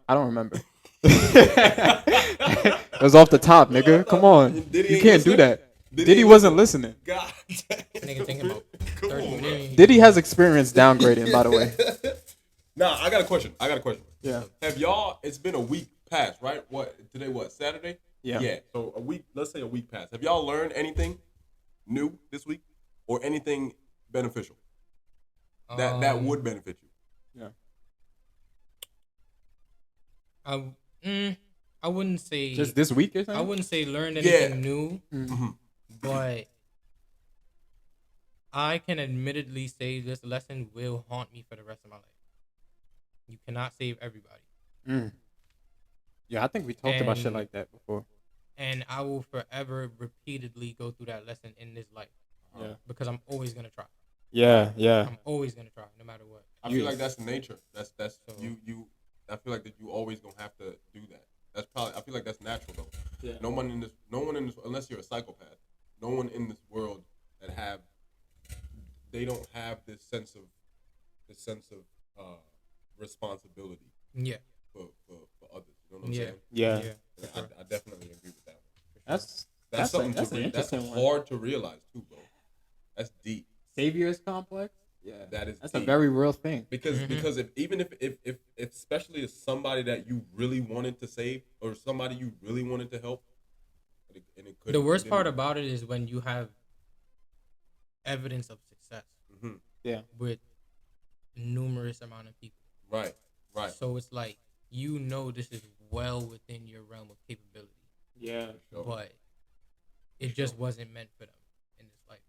Speaker 1: I don't remember. It was off the top, nigga. Come on,
Speaker 2: Diddy
Speaker 1: you
Speaker 2: ain't
Speaker 1: can't do
Speaker 2: listening?
Speaker 1: that.
Speaker 2: Diddy
Speaker 1: Diddy
Speaker 2: ain't
Speaker 1: wasn't listening.
Speaker 2: God damn.
Speaker 6: Nigga thinking about
Speaker 2: Come
Speaker 6: 30
Speaker 2: on, bro.
Speaker 6: minutes.
Speaker 1: Diddy has experience downgrading, by the way.
Speaker 2: Nah, I got a question.
Speaker 1: Yeah.
Speaker 2: Have y'all? It's been a week past, right? Today? What Saturday?
Speaker 1: Yeah.
Speaker 2: Yeah. So a week. Let's say a week past. Have y'all learned anything new this week, or anything beneficial that would benefit you?
Speaker 1: Yeah.
Speaker 6: I wouldn't say
Speaker 1: Just this week or something?
Speaker 6: I wouldn't say learn anything
Speaker 2: Yeah.
Speaker 6: new,
Speaker 2: Mm-hmm.
Speaker 6: but I can admittedly say this lesson will haunt me for the rest of my life. You cannot save everybody.
Speaker 1: Yeah, I think we talked about shit
Speaker 6: And-
Speaker 1: like that before.
Speaker 6: And I will forever repeatedly go through that lesson in this life.
Speaker 1: Yeah.
Speaker 6: Because I'm always gonna try.
Speaker 1: Yeah.
Speaker 6: I'm always gonna try, no matter what.
Speaker 2: I feel like that's nature. That's
Speaker 6: So-
Speaker 2: you. I feel like that you always gonna have to do that. That's probably. I feel like that's natural though.
Speaker 1: Yeah.
Speaker 2: No one in this, unless you're a psychopath. No one in this world they don't have this sense of responsibility
Speaker 6: Yeah.
Speaker 2: for others. You know what I'm
Speaker 6: Yeah.
Speaker 2: saying?
Speaker 1: Yeah.
Speaker 2: Yeah, I definitely agree with that one.
Speaker 1: That's
Speaker 2: Something
Speaker 1: that's an
Speaker 2: that's
Speaker 1: interesting one.
Speaker 2: hard to realize too, bro. That's deep.
Speaker 1: Savior's complex. Yeah, that's a
Speaker 2: deep.
Speaker 1: very real thing.
Speaker 2: Because if especially if somebody that you really wanted to save or somebody you really wanted to help, and it could.
Speaker 6: The worst part about it is when you have evidence of success
Speaker 1: Yeah,
Speaker 6: with numerous amount of people.
Speaker 2: Right.
Speaker 6: So it's like, you know, this is well within your realm of capability,
Speaker 1: yeah,
Speaker 2: Sure.
Speaker 6: but it just wasn't meant for them in this life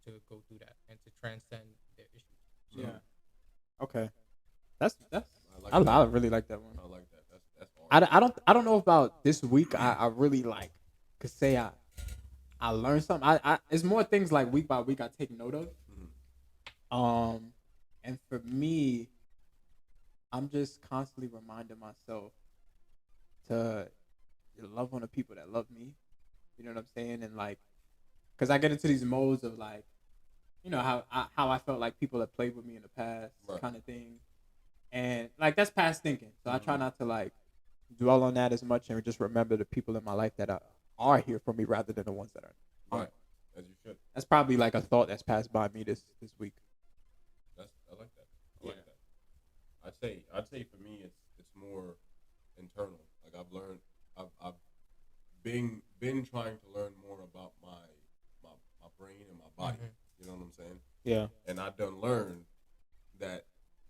Speaker 6: to go through that and to transcend their issues.
Speaker 1: yeah. Okay, that's
Speaker 2: I like
Speaker 1: I really like that one.
Speaker 2: I like that. That's hard.
Speaker 1: I don't know about this week. I really like could say I learned something. I it's more things like week by week I take note of. And for me, I'm just constantly reminding myself to love on the people that love me. You know what I'm saying? And like, cause I get into these modes of like, you know how I felt like people have played with me in the past,
Speaker 2: Right.
Speaker 1: kind of thing. And like that's past thinking. So I try not to like dwell on that as much and just remember the people in my life that are here for me rather than the ones that aren't.
Speaker 2: Right. As you should.
Speaker 1: That's probably like a thought that's passed by me this week.
Speaker 2: I like that. I like that. I'd say for me it's more internal. Like I've been trying to learn more about my brain and my body. You know what I'm saying?
Speaker 1: Yeah.
Speaker 2: And I done learned that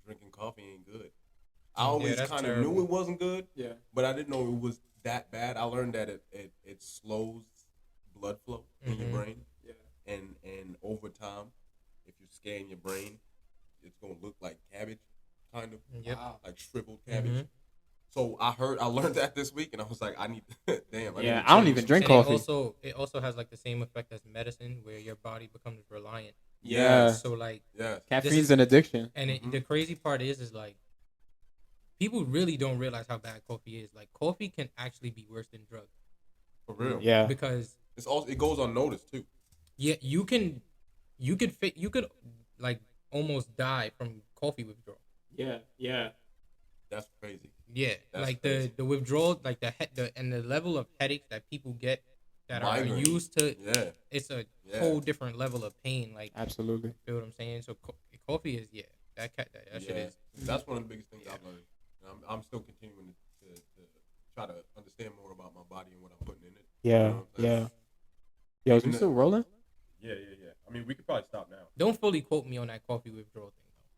Speaker 2: drinking coffee ain't good. I always
Speaker 6: that's
Speaker 2: kind of
Speaker 6: terrible.
Speaker 2: knew it wasn't good,
Speaker 1: Yeah.
Speaker 2: but I didn't know it was that bad. I learned that it slows blood flow in your brain.
Speaker 1: Yeah.
Speaker 2: And over time, if you scan your brain, it's gonna look like cabbage, kind of.
Speaker 6: Yep.
Speaker 1: Wow.
Speaker 2: Like shriveled cabbage. So I learned that this week, and I was like, I need, damn.
Speaker 1: Yeah,
Speaker 2: need to
Speaker 1: I don't
Speaker 2: change.
Speaker 1: even drink
Speaker 6: And
Speaker 1: coffee.
Speaker 6: it also has like the same effect as medicine, where your body becomes reliant.
Speaker 1: Yeah.
Speaker 6: So like,
Speaker 2: Yes.
Speaker 1: Caffeine's an addiction.
Speaker 6: and the crazy part is like, people really don't realize how bad coffee is. Like, coffee can actually be worse than drugs.
Speaker 2: For real.
Speaker 1: Yeah.
Speaker 6: Because
Speaker 2: It goes unnoticed too.
Speaker 6: yeah, you could like almost die from coffee withdrawal.
Speaker 1: Yeah. Yeah.
Speaker 2: That's crazy.
Speaker 6: Yeah,
Speaker 2: That's
Speaker 6: like
Speaker 2: crazy.
Speaker 6: the withdrawal, like the level of headaches that people get that
Speaker 2: Migraine.
Speaker 6: are used to.
Speaker 2: Yeah.
Speaker 6: It's a whole different level of pain. Like
Speaker 1: Absolutely.
Speaker 6: You feel what I'm saying? So coffee is that shit is.
Speaker 2: That's one of the biggest things I've learned. And I'm still continuing to try to understand more about my body and what I'm putting in it.
Speaker 1: Yeah,
Speaker 2: You know what I'm saying?
Speaker 1: Yo, is we still rolling?
Speaker 2: Yeah. I mean, we could probably stop now.
Speaker 6: Don't fully quote me on that coffee withdrawal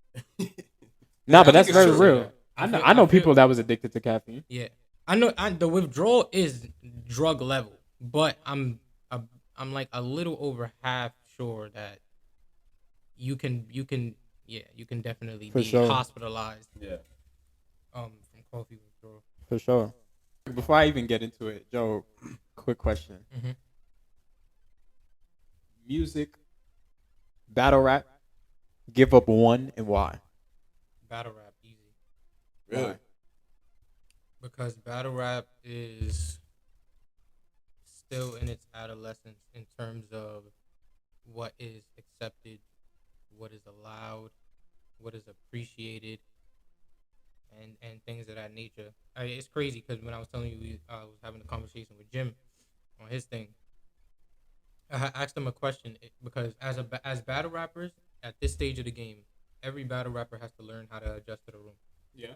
Speaker 6: thing though.
Speaker 1: Nah, but that's
Speaker 2: think
Speaker 1: very
Speaker 2: it's true.
Speaker 1: real. I know people that was addicted to caffeine.
Speaker 6: Yeah, I know. The withdrawal is drug level, but I'm like a little over half sure that you can definitely
Speaker 1: For
Speaker 6: be
Speaker 1: sure.
Speaker 6: hospitalized.
Speaker 2: Yeah.
Speaker 6: From coffee withdrawal.
Speaker 1: For sure. Before I even get into it, Joe, quick question.
Speaker 6: Mhm.
Speaker 1: Music, battle rap, give up one and why?
Speaker 6: Battle rap easy.
Speaker 2: Really?
Speaker 1: Why?
Speaker 6: Because battle rap is still in its adolescence in terms of what is accepted, what is allowed, what is appreciated, and things of that nature. It's crazy because when I was telling you I was having a conversation with Jim on his thing, I asked him a question because as battle rappers at this stage of the game, every battle rapper has to learn how to adjust to the room.
Speaker 1: Yeah.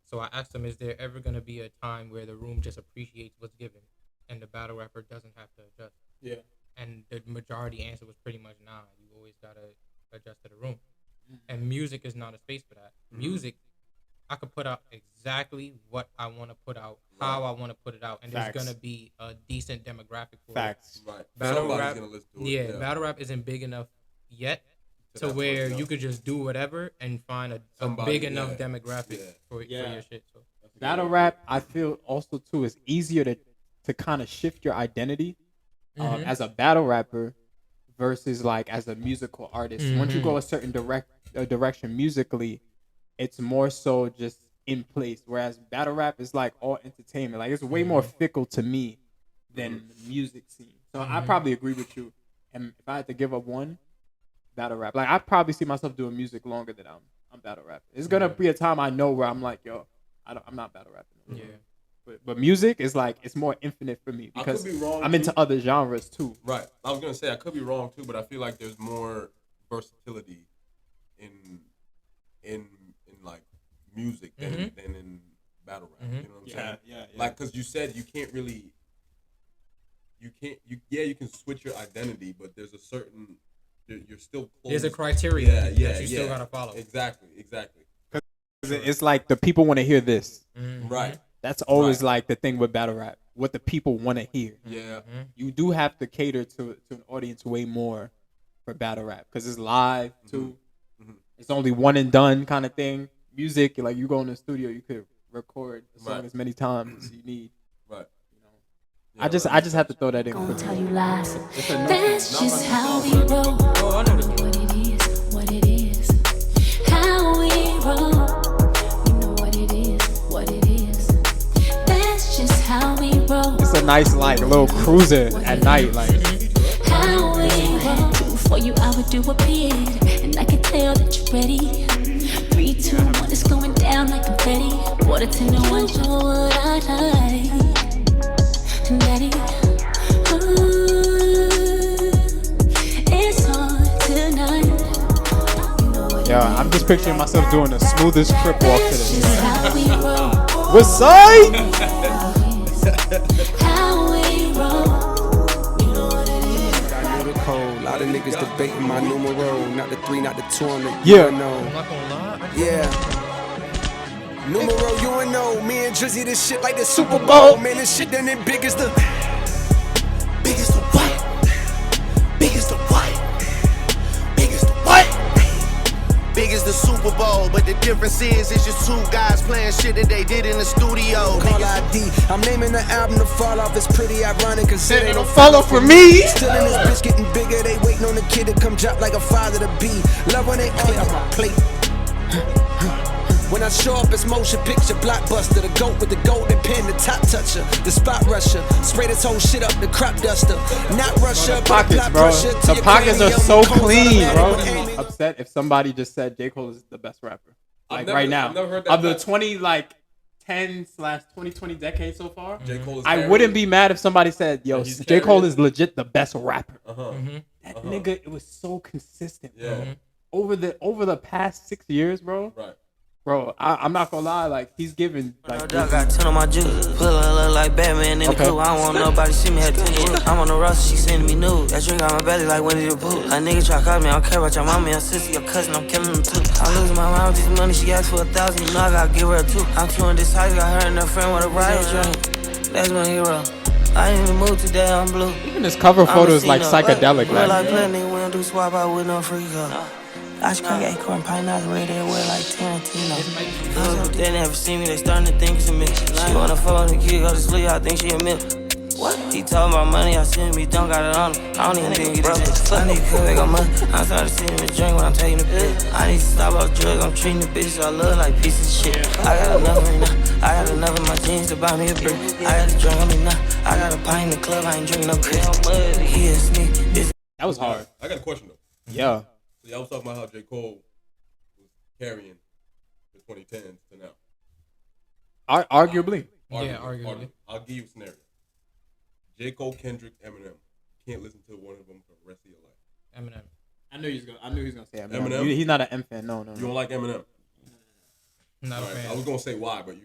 Speaker 6: So I asked him, is there ever going to be a time where the room just appreciates what's given and the battle rapper doesn't have to adjust?
Speaker 1: Yeah.
Speaker 6: And the majority answer was pretty much nah. You always got to adjust to the room. And music is not a space for that. Music, I could put out exactly what I want to put out, how I want to put it out, and
Speaker 1: Facts.
Speaker 6: there's going to be a decent demographic for
Speaker 1: Facts.
Speaker 2: Right.
Speaker 6: Battle
Speaker 2: Somebody's
Speaker 6: rap,
Speaker 2: gonna listen to it.
Speaker 6: yeah, battle rap isn't big enough yet to
Speaker 2: that
Speaker 6: where
Speaker 2: point,
Speaker 6: you
Speaker 2: no.
Speaker 6: could just do whatever and find a
Speaker 2: Somebody,
Speaker 6: big enough
Speaker 2: yeah.
Speaker 6: demographic
Speaker 2: Yeah.
Speaker 6: for
Speaker 1: Yeah.
Speaker 6: your shit. So
Speaker 1: Battle rap, I feel also too is easier to kind of shift your identity as a battle rapper versus like as a musical artist. Once you go a certain direction musically, it's more so just in place. Whereas battle rap is like all entertainment. Like it's way more fickle to me than the music scene. So I probably agree with you. And if I had to give up one, battle rap. Like I probably see myself doing music longer than I'm battle rapping. It's gonna be a time I know where I'm like, yo, I'm not battle rapping.
Speaker 6: yeah.
Speaker 1: But music is like it's more infinite for me because
Speaker 2: be wrong,
Speaker 1: I'm into other genres too.
Speaker 2: Right. I was gonna say I could be wrong too, but I feel like there's more versatility in like music than in battle rap. You know what I'm saying?
Speaker 1: Yeah.
Speaker 2: Like, cause you said you can switch your identity, but there's a certain you're still close.
Speaker 6: There's a criteria that you
Speaker 2: yeah.
Speaker 6: still gotta follow.
Speaker 2: Exactly.
Speaker 1: It's like the people want to hear this.
Speaker 2: Right.
Speaker 1: That's always like the thing with battle rap. What the people want to hear.
Speaker 2: Yeah.
Speaker 1: You do have to cater to an audience way more for battle rap because it's live too. It's only one and done kind of thing. Music, like you go in the studio, you could record a song as many times as you need.
Speaker 2: Right.
Speaker 1: I just have to throw that in.
Speaker 7: Gonna tell you lies.
Speaker 1: It's a no-
Speaker 7: That's just how we roll.
Speaker 6: Oh, I know this one.
Speaker 7: What it is. How we roll. You know what it is. That's just how we roll.
Speaker 1: It's a nice like little cruiser at night, like.
Speaker 7: How we roll. For you, I would do a bid, and I can tell that you're ready. 3, 2, 1, it's going down like confetti. Water to no one, show what I like. Daddy, it's on tonight. You know what
Speaker 1: Yeah, I'm just picturing myself doing the smoothest trip walk to
Speaker 7: That's
Speaker 1: this.
Speaker 7: just how we roll.
Speaker 1: What's up?
Speaker 7: How we roll. You know what it is.
Speaker 8: I know the code. A lot of niggas debating my numero. Not the 3, not the 2 on the
Speaker 1: Yeah.
Speaker 6: I'm
Speaker 8: UNO.
Speaker 6: not gonna lie.
Speaker 8: Yeah. Numero UNO. Me and Drizzy, this shit like the Super Bowl. Man, this shit done it big as the what? Big as the what? Big as the what?
Speaker 9: Big as the Super Bowl, but the difference is it's just two guys playing shit that they did in the studio.
Speaker 8: Call ID. I'm naming the album to fall off. It's pretty ironic cause it ain't no
Speaker 1: Follow for me.
Speaker 8: Still in this bitch getting bigger. They waiting on the kid to come drop like a father to be. Love when they clear up my plate. When I show up, it's motion picture blockbuster. The goat with the golden pen, the top toucher, the spot rusher. Spray this whole shit up, the crop duster. Not rusher,
Speaker 1: The
Speaker 8: but
Speaker 1: pockets,
Speaker 8: apply
Speaker 1: bro.
Speaker 8: pressure to
Speaker 1: The
Speaker 8: your
Speaker 1: pockets are
Speaker 8: cranium.
Speaker 1: so
Speaker 8: Cold
Speaker 1: clean, bro.
Speaker 8: automatic, but aiming-
Speaker 1: Upset if somebody just said J. Cole is the best rapper. Like
Speaker 2: I've never-
Speaker 1: right now.
Speaker 2: I've never heard that
Speaker 1: Of the
Speaker 2: fact.
Speaker 1: 20 like 2010/2020 decade so far.
Speaker 2: J. Cole is
Speaker 1: I
Speaker 2: carrying.
Speaker 1: wouldn't be mad if somebody said, "Yo,
Speaker 2: he's
Speaker 1: J. Cole
Speaker 2: carrying.
Speaker 1: is legit the best rapper."
Speaker 2: Uh-huh.
Speaker 1: That nigga, it was so consistent.
Speaker 2: Yeah.
Speaker 1: Over the past 6 years, bro.
Speaker 2: Right.
Speaker 1: Bro, I'm not gonna lie, like he's giving like.
Speaker 10: I got 10 on my juice. Pull her look like Batman in the coupe. I don't want nobody see me at 10. I'm on the roster, she sending me nude. That drink on my belly like Winnie the Pooh. A nigga try to call me, I don't care about your mama, your sister, your cousin, I'm killing them too. I'm losing my mind with this money, she asked for 1,000, you know I gotta give her a 2. I'm touring this house, got her and her friend with a riot drink. That's my hero. I ain't even moved today, I'm blue.
Speaker 1: Even his cover photo is like psychedelic.
Speaker 10: Real like play, nigga, we don't do swap out with no free go. Ice cream, acorn, pineapple, red everywhere like Tarantino. They never see me, they starting to think it's a myth. She wanna fuck with the kid, go to sleep, I think she a myth. What? He talking about money, I see him, he don't got it on him. I don't even think he does. I need to cut back on money. I'm starting to see him and drink when I'm taking the pill. I need to stop all drugs, I'm treating the bitches I love like pieces of shit. I got enough right now. I got enough of my jeans to buy me a brick. I got a drink on me now. I got a pint in the club, I ain't drinking no Chris. He is me.
Speaker 1: That was hard.
Speaker 2: I got a question though.
Speaker 1: Yeah.
Speaker 2: So I was talking about how J. Cole was carrying the 2010s to now.
Speaker 1: Arguably.
Speaker 6: Arguably.
Speaker 2: I'll give you a scenario. J. Cole, Kendrick, Eminem. Can't listen to one of them for the rest of your life.
Speaker 6: Eminem.
Speaker 1: I knew he was gonna say Eminem.
Speaker 2: Eminem?
Speaker 1: He's not an M fan. No.
Speaker 2: You don't like Eminem?
Speaker 6: Not a
Speaker 2: Right.
Speaker 6: fan.
Speaker 2: I was gonna say why, but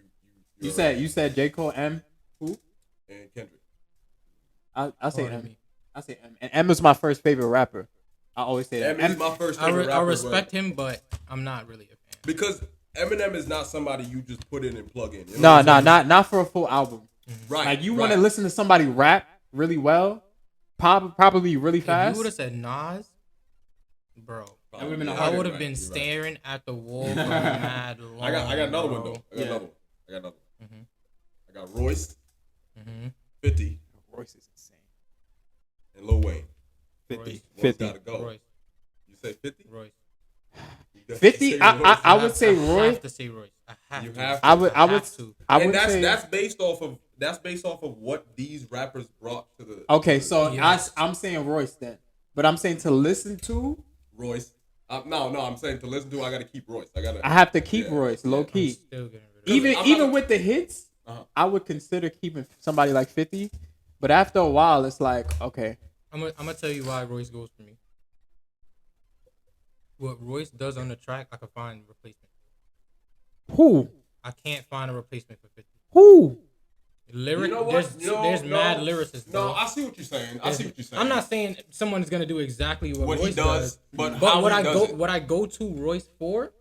Speaker 1: You said J. Cole, M, who?
Speaker 2: And Kendrick.
Speaker 1: I say
Speaker 6: Pardon
Speaker 1: M.
Speaker 6: me.
Speaker 1: I say M. And M is my first favorite rapper. I always say that.
Speaker 2: Eminem is my first favorite rapper.
Speaker 6: I respect him, but I'm not really a fan.
Speaker 2: Because Eminem is not somebody you just put in and plug in. You know
Speaker 1: not for a full album.
Speaker 2: Right.
Speaker 1: Like you want to listen to somebody rap really well, probably really fast.
Speaker 6: If you would have said Nas, bro,
Speaker 1: that would have been a
Speaker 6: I
Speaker 1: harder.
Speaker 6: would have been staring at the wall for mad long.
Speaker 2: I got another one
Speaker 6: bro.
Speaker 2: though. I got another one.
Speaker 6: Mm-hmm.
Speaker 2: I got Royce,
Speaker 6: Mm-hmm.
Speaker 2: 50,
Speaker 1: Royce is insane.
Speaker 2: and Lil Wayne.
Speaker 1: 50.
Speaker 2: Royce
Speaker 1: 50.
Speaker 2: gotta go.
Speaker 6: Royce.
Speaker 2: You say 50?
Speaker 6: Royce.
Speaker 1: 50. I would say
Speaker 6: I
Speaker 1: Royce.
Speaker 6: have to say Royce. I have
Speaker 2: You
Speaker 6: to.
Speaker 2: have to.
Speaker 1: I would
Speaker 2: And
Speaker 1: say
Speaker 2: that's based off of what these rappers brought to the.
Speaker 1: okay. So
Speaker 6: Yes.
Speaker 1: I'm saying Royce then, but I'm saying to listen to.
Speaker 2: Royce. No, I'm saying to listen to. I gotta keep Royce. I
Speaker 1: have to keep
Speaker 2: yeah,
Speaker 1: Royce low
Speaker 6: I'm
Speaker 1: key.
Speaker 6: still getting rid of
Speaker 1: Even with the hits,
Speaker 2: Uh-huh.
Speaker 1: I would consider keeping somebody like 50. But after a while, it's like okay.
Speaker 6: I'm gonna tell you why Royce goes for me. What Royce does on the track, I can find a replacement.
Speaker 1: Who?
Speaker 6: I can't find a replacement for 50.
Speaker 1: Who?
Speaker 6: Lyric,
Speaker 2: You know what?
Speaker 6: there's mad lyricists.
Speaker 2: No,
Speaker 6: bro.
Speaker 2: I see what you're saying.
Speaker 6: I'm not saying someone is gonna do exactly what
Speaker 2: he
Speaker 6: Royce
Speaker 2: does, but
Speaker 6: but
Speaker 2: how
Speaker 6: what
Speaker 2: he
Speaker 6: I
Speaker 2: does
Speaker 6: go
Speaker 2: it.
Speaker 6: what I go to Royce for.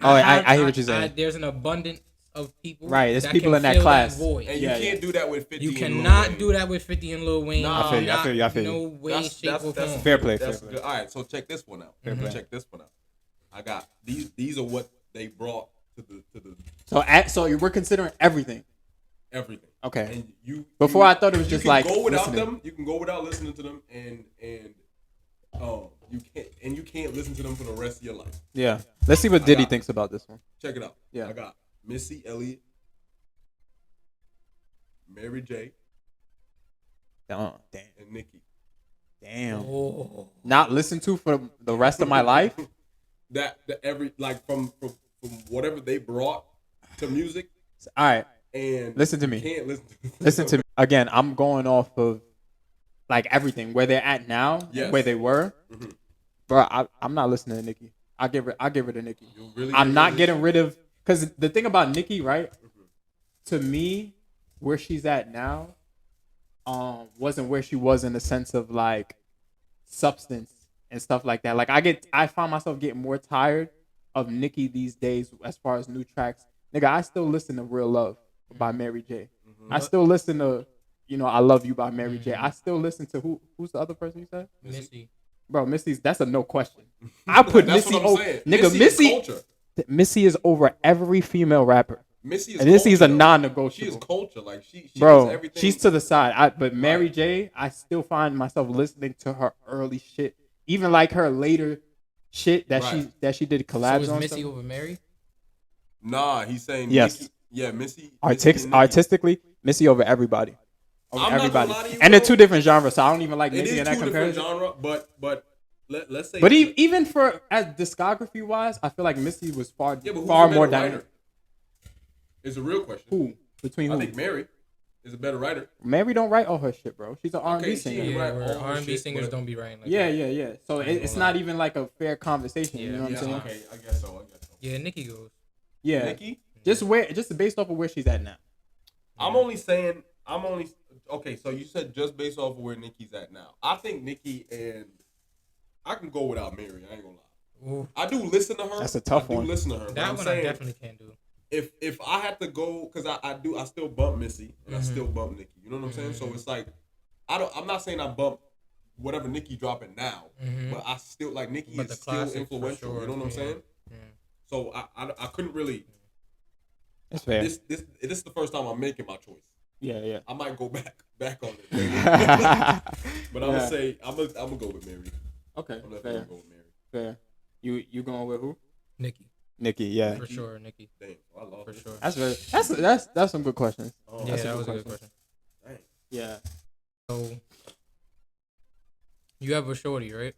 Speaker 1: Oh, I hear what you're saying.
Speaker 6: There's an abundance of people.
Speaker 1: Right, there's
Speaker 6: that
Speaker 1: people
Speaker 6: can
Speaker 1: in that
Speaker 6: fill
Speaker 1: class.
Speaker 6: void.
Speaker 2: And you can't do that with 50.
Speaker 6: You
Speaker 2: and Lil
Speaker 6: cannot
Speaker 2: Wayne.
Speaker 6: do that with 50 and Lil Wayne.
Speaker 2: Nah.
Speaker 1: I feel you.
Speaker 6: No way,
Speaker 2: That's-
Speaker 6: shape, or
Speaker 2: that's
Speaker 6: form.
Speaker 1: Fair play.
Speaker 2: That's good. All right, so check this one out. Check this one out. I got these are what they brought to the
Speaker 1: So we're considering everything.
Speaker 2: everything.
Speaker 1: Okay.
Speaker 2: And you
Speaker 1: Before I thought it was
Speaker 2: you
Speaker 1: just
Speaker 2: can
Speaker 1: like
Speaker 2: go without
Speaker 1: listening.
Speaker 2: them. You can go without listening to them, and you can't listen to them for the rest of your life.
Speaker 1: Yeah. Let's see what Diddy thinks about this one.
Speaker 2: Check it out.
Speaker 1: Yeah.
Speaker 2: I got Missy Elliott, Mary J,
Speaker 1: Damn.
Speaker 2: and Nicki.
Speaker 1: Damn.
Speaker 6: Oh.
Speaker 1: Not listen to for the rest of my life.
Speaker 2: That every like from whatever they brought to music.
Speaker 1: All right.
Speaker 2: And
Speaker 1: Listen to me.
Speaker 2: You can't listen.
Speaker 1: Listen to me. Again, I'm going off of like everything where they're at now,
Speaker 2: Yes.
Speaker 1: where they were.
Speaker 2: Mhm.
Speaker 1: Bro, I'm not listening to Nicki. I'll give her to Nicki.
Speaker 2: You really
Speaker 1: I'm
Speaker 2: get
Speaker 1: not
Speaker 2: rid
Speaker 1: getting
Speaker 2: of-
Speaker 1: rid of because the thing about Nicki, right? To me, where she's at now, wasn't where she was in the sense of like substance and stuff like that. Like I find myself getting more tired of Nicki these days as far as new tracks. Nigga, I still listen to Real Love by Mary J. I still listen to, I Love You by Mary J. I still listen to who's the other person you said?
Speaker 6: Missy.
Speaker 1: Bro, that's a no question. I put
Speaker 2: That's
Speaker 1: Missy
Speaker 2: what I'm
Speaker 1: over,
Speaker 2: saying.
Speaker 1: nigga.
Speaker 2: Missy is culture.
Speaker 1: Missy is over every female rapper.
Speaker 2: Missy is
Speaker 1: And Missy is a
Speaker 2: culture.
Speaker 1: non-negotiable.
Speaker 2: She is culture. Like she
Speaker 1: Bro,
Speaker 2: does everything.
Speaker 1: she's to the side. But Mary J, I still find myself listening to her early shit, even like her later shit that she did collabs
Speaker 6: So is
Speaker 1: on.
Speaker 6: Missy
Speaker 1: stuff.
Speaker 6: over Mary?
Speaker 2: Nah, he's saying
Speaker 1: Yes.
Speaker 2: Nicki, yeah, Missy.
Speaker 1: Artistically, Missy over everybody. Over
Speaker 2: I'm not
Speaker 1: everybody.
Speaker 2: gonna lie to you,
Speaker 1: And they're
Speaker 2: bro.
Speaker 1: two different genres, so I don't even like
Speaker 2: It
Speaker 1: Missy
Speaker 2: is
Speaker 1: in that
Speaker 2: two different
Speaker 1: comparison.
Speaker 2: genre, but let's say.
Speaker 1: But even for as discography wise, I feel like Missy was far
Speaker 2: yeah, but who's
Speaker 1: far
Speaker 2: a
Speaker 1: more
Speaker 2: better
Speaker 1: dynamic.
Speaker 2: It's a real question.
Speaker 1: Who? Between who?
Speaker 2: I think Mary is a better writer.
Speaker 1: Mary don't write all her shit, bro. She's an R&B singer.
Speaker 6: Yeah, R&B singers don't be writing like
Speaker 1: yeah,
Speaker 6: that.
Speaker 1: yeah. So it's not even like a fair conversation. You know what I'm saying?
Speaker 2: Okay, I guess so.
Speaker 6: Yeah, Nikki goes.
Speaker 1: Yeah.
Speaker 2: Nikki?
Speaker 1: Just based off of where she's at now.
Speaker 2: Okay, so you said just based off of where Nikki's at now. I think Nikki and I can go without Mary. I ain't gonna lie. Ooh. I do listen to her.
Speaker 1: That's a tough one.
Speaker 2: I do listen to her.
Speaker 6: That one I definitely can't do.
Speaker 2: If I had to go, because I still bump Missy and I still bump Nikki. You know what I'm saying? So it's like I'm not saying I bump whatever Nikki dropping now, but I still like Nikki is still influential. Sure. You know what I'm saying? Yeah. So I couldn't really.
Speaker 1: That's fair.
Speaker 2: This is the first time I'm making my choice.
Speaker 1: Yeah.
Speaker 2: I might go back on it. But I'm gonna say I'm gonna go with Mary.
Speaker 1: Okay.
Speaker 2: I'm definitely gonna go with Mary.
Speaker 1: Fair. You going with who?
Speaker 6: Nikki,
Speaker 1: yeah.
Speaker 6: For sure, Nikki.
Speaker 2: Damn, I love
Speaker 6: for sure.
Speaker 1: That's some good questions.
Speaker 2: Oh,
Speaker 6: yeah, that was a good question.
Speaker 2: Dang.
Speaker 1: Yeah.
Speaker 6: So you have a shorty, right?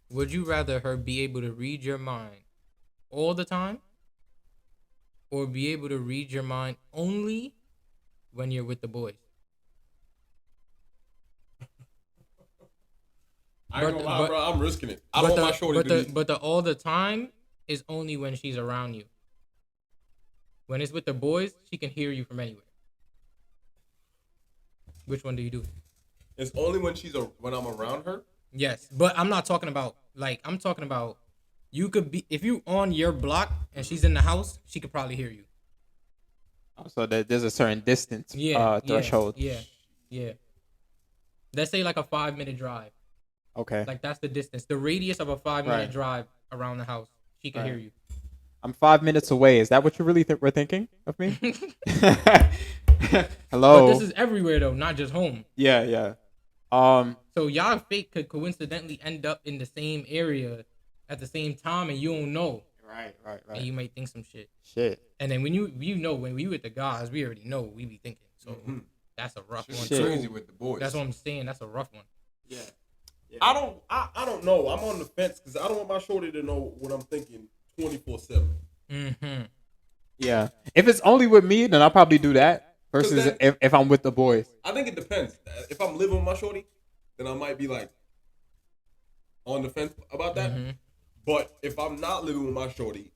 Speaker 6: Would you rather her be able to read your mind all the time, or be able to read your mind only when you're with the boys?
Speaker 2: I ain't gonna lie, bro. I'm risking it. I want my shorty to be.
Speaker 6: But the all the time is only when she's around you. When it's with the boys, she can hear you from anywhere. Which one do you do?
Speaker 2: It's only when when I'm around her.
Speaker 6: Yes, but I'm not talking about I'm talking about you could be if you on your block and she's in the house, she could probably hear you.
Speaker 1: So there's a certain distance threshold.
Speaker 6: Yeah. Let's say like a 5-minute drive.
Speaker 1: Okay.
Speaker 6: Like that's the distance. The radius of a 5-minute drive around the house. She can hear you.
Speaker 1: I'm 5 minutes away. Is that what you really were thinking of me? Hello.
Speaker 6: But this is everywhere though, not just home.
Speaker 1: Yeah.
Speaker 6: So y'all fate could coincidentally end up in the same area at the same time, and you don't know.
Speaker 1: Right.
Speaker 6: And you might think some shit. And then when when we with the guys, we already know we be thinking. So that's a rough one.
Speaker 2: Crazy with the boys.
Speaker 6: That's what I'm saying. That's a rough one.
Speaker 1: Yeah.
Speaker 2: I don't know. I'm on the fence because I don't want my shorty to know what I'm thinking 24/7.
Speaker 1: Yeah. If it's only with me, then I'll probably do that versus if I'm with the boys.
Speaker 2: I think it depends. If I'm living with my shorty, then I might be like on the fence about that. But if I'm not living with my shorty,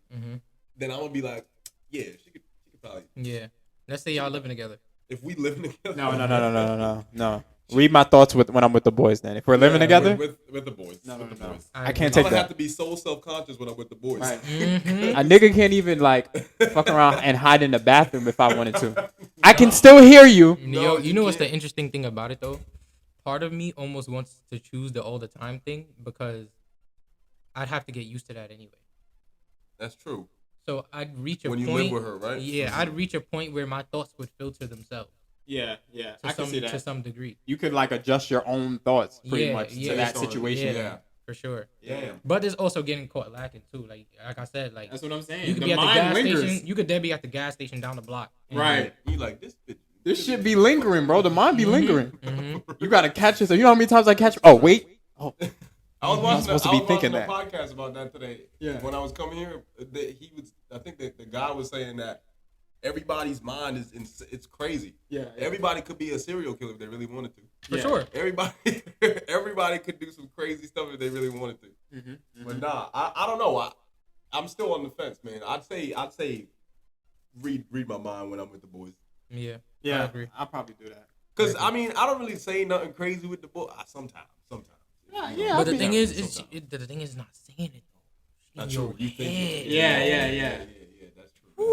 Speaker 2: then I'm gonna be like, yeah, she could probably.
Speaker 6: Yeah. Let's say y'all living together.
Speaker 2: If we living together.
Speaker 1: No. Read my thoughts when I'm with the boys. Then, if we're living together,
Speaker 2: with the boys.
Speaker 1: No.
Speaker 2: Boys.
Speaker 1: I can't take that.
Speaker 2: I have to be so self-conscious when I'm with the boys.
Speaker 1: Right. A nigga can't even like fuck around and hide in the bathroom if I wanted to. I can still hear you.
Speaker 6: Yo, you know what's the interesting thing about it though? Part of me almost wants to choose the all the time thing because I'd have to get used to that anyway.
Speaker 2: That's true.
Speaker 6: So I'd reach a
Speaker 2: point.
Speaker 6: When
Speaker 2: you live with her, right?
Speaker 6: Yeah, I'd reach a point where my thoughts would filter themselves.
Speaker 1: Yeah. I can see that.
Speaker 6: To some degree.
Speaker 1: You could like adjust your own thoughts pretty much to that situation.
Speaker 6: Yeah, for sure.
Speaker 2: Yeah.
Speaker 6: But it's also getting caught lacking too. Like I said, like
Speaker 1: that's what I'm saying.
Speaker 6: You could be at the gas station. You could then be at the gas station down the block.
Speaker 1: Right.
Speaker 2: You like this bitch.
Speaker 1: This shit be lingering, bro. The mind be lingering. You gotta catch yourself. You know how many times I catch? Oh wait. Oh.
Speaker 2: I was watching a
Speaker 1: podcast
Speaker 2: about that today.
Speaker 1: Yeah.
Speaker 2: When I was coming here, I think that the guy was saying that everybody's mind it's crazy.
Speaker 1: Yeah.
Speaker 2: Everybody could be a serial killer if they really wanted to.
Speaker 6: For sure.
Speaker 2: Everybody could do some crazy stuff if they really wanted to. But nah, I don't know. I'm still on the fence, man. I'd say read my mind when I'm with the boys.
Speaker 6: Yeah.
Speaker 1: I agree. I'll probably do that.
Speaker 2: Cause I mean, I don't really say nothing crazy with the boys. Sometimes.
Speaker 1: Yeah.
Speaker 6: But the thing is not saying it though.
Speaker 2: Not true. You think?
Speaker 1: Yeah.
Speaker 2: That's true.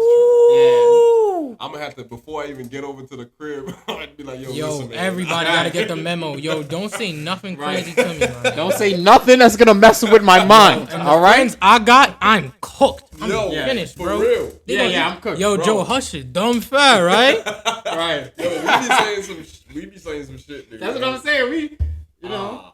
Speaker 1: Yeah.
Speaker 2: I'm gonna have to before I even get over to the crib. I'd be like, yo, listen, man.
Speaker 6: Everybody gotta get the memo. Yo, don't say nothing crazy to me, man.
Speaker 1: Don't say nothing that's gonna mess with my mind.
Speaker 6: And
Speaker 1: all right.
Speaker 6: I'm cooked. I'm finished,
Speaker 2: for
Speaker 6: bro.
Speaker 2: Real.
Speaker 1: Yeah, I'm cooked.
Speaker 6: Yo,
Speaker 2: bro.
Speaker 6: Joe, hush it. Dumb fair, right?
Speaker 1: Right.
Speaker 2: Yo, we be saying some shit, dude.
Speaker 1: That's what I'm saying. We, you know.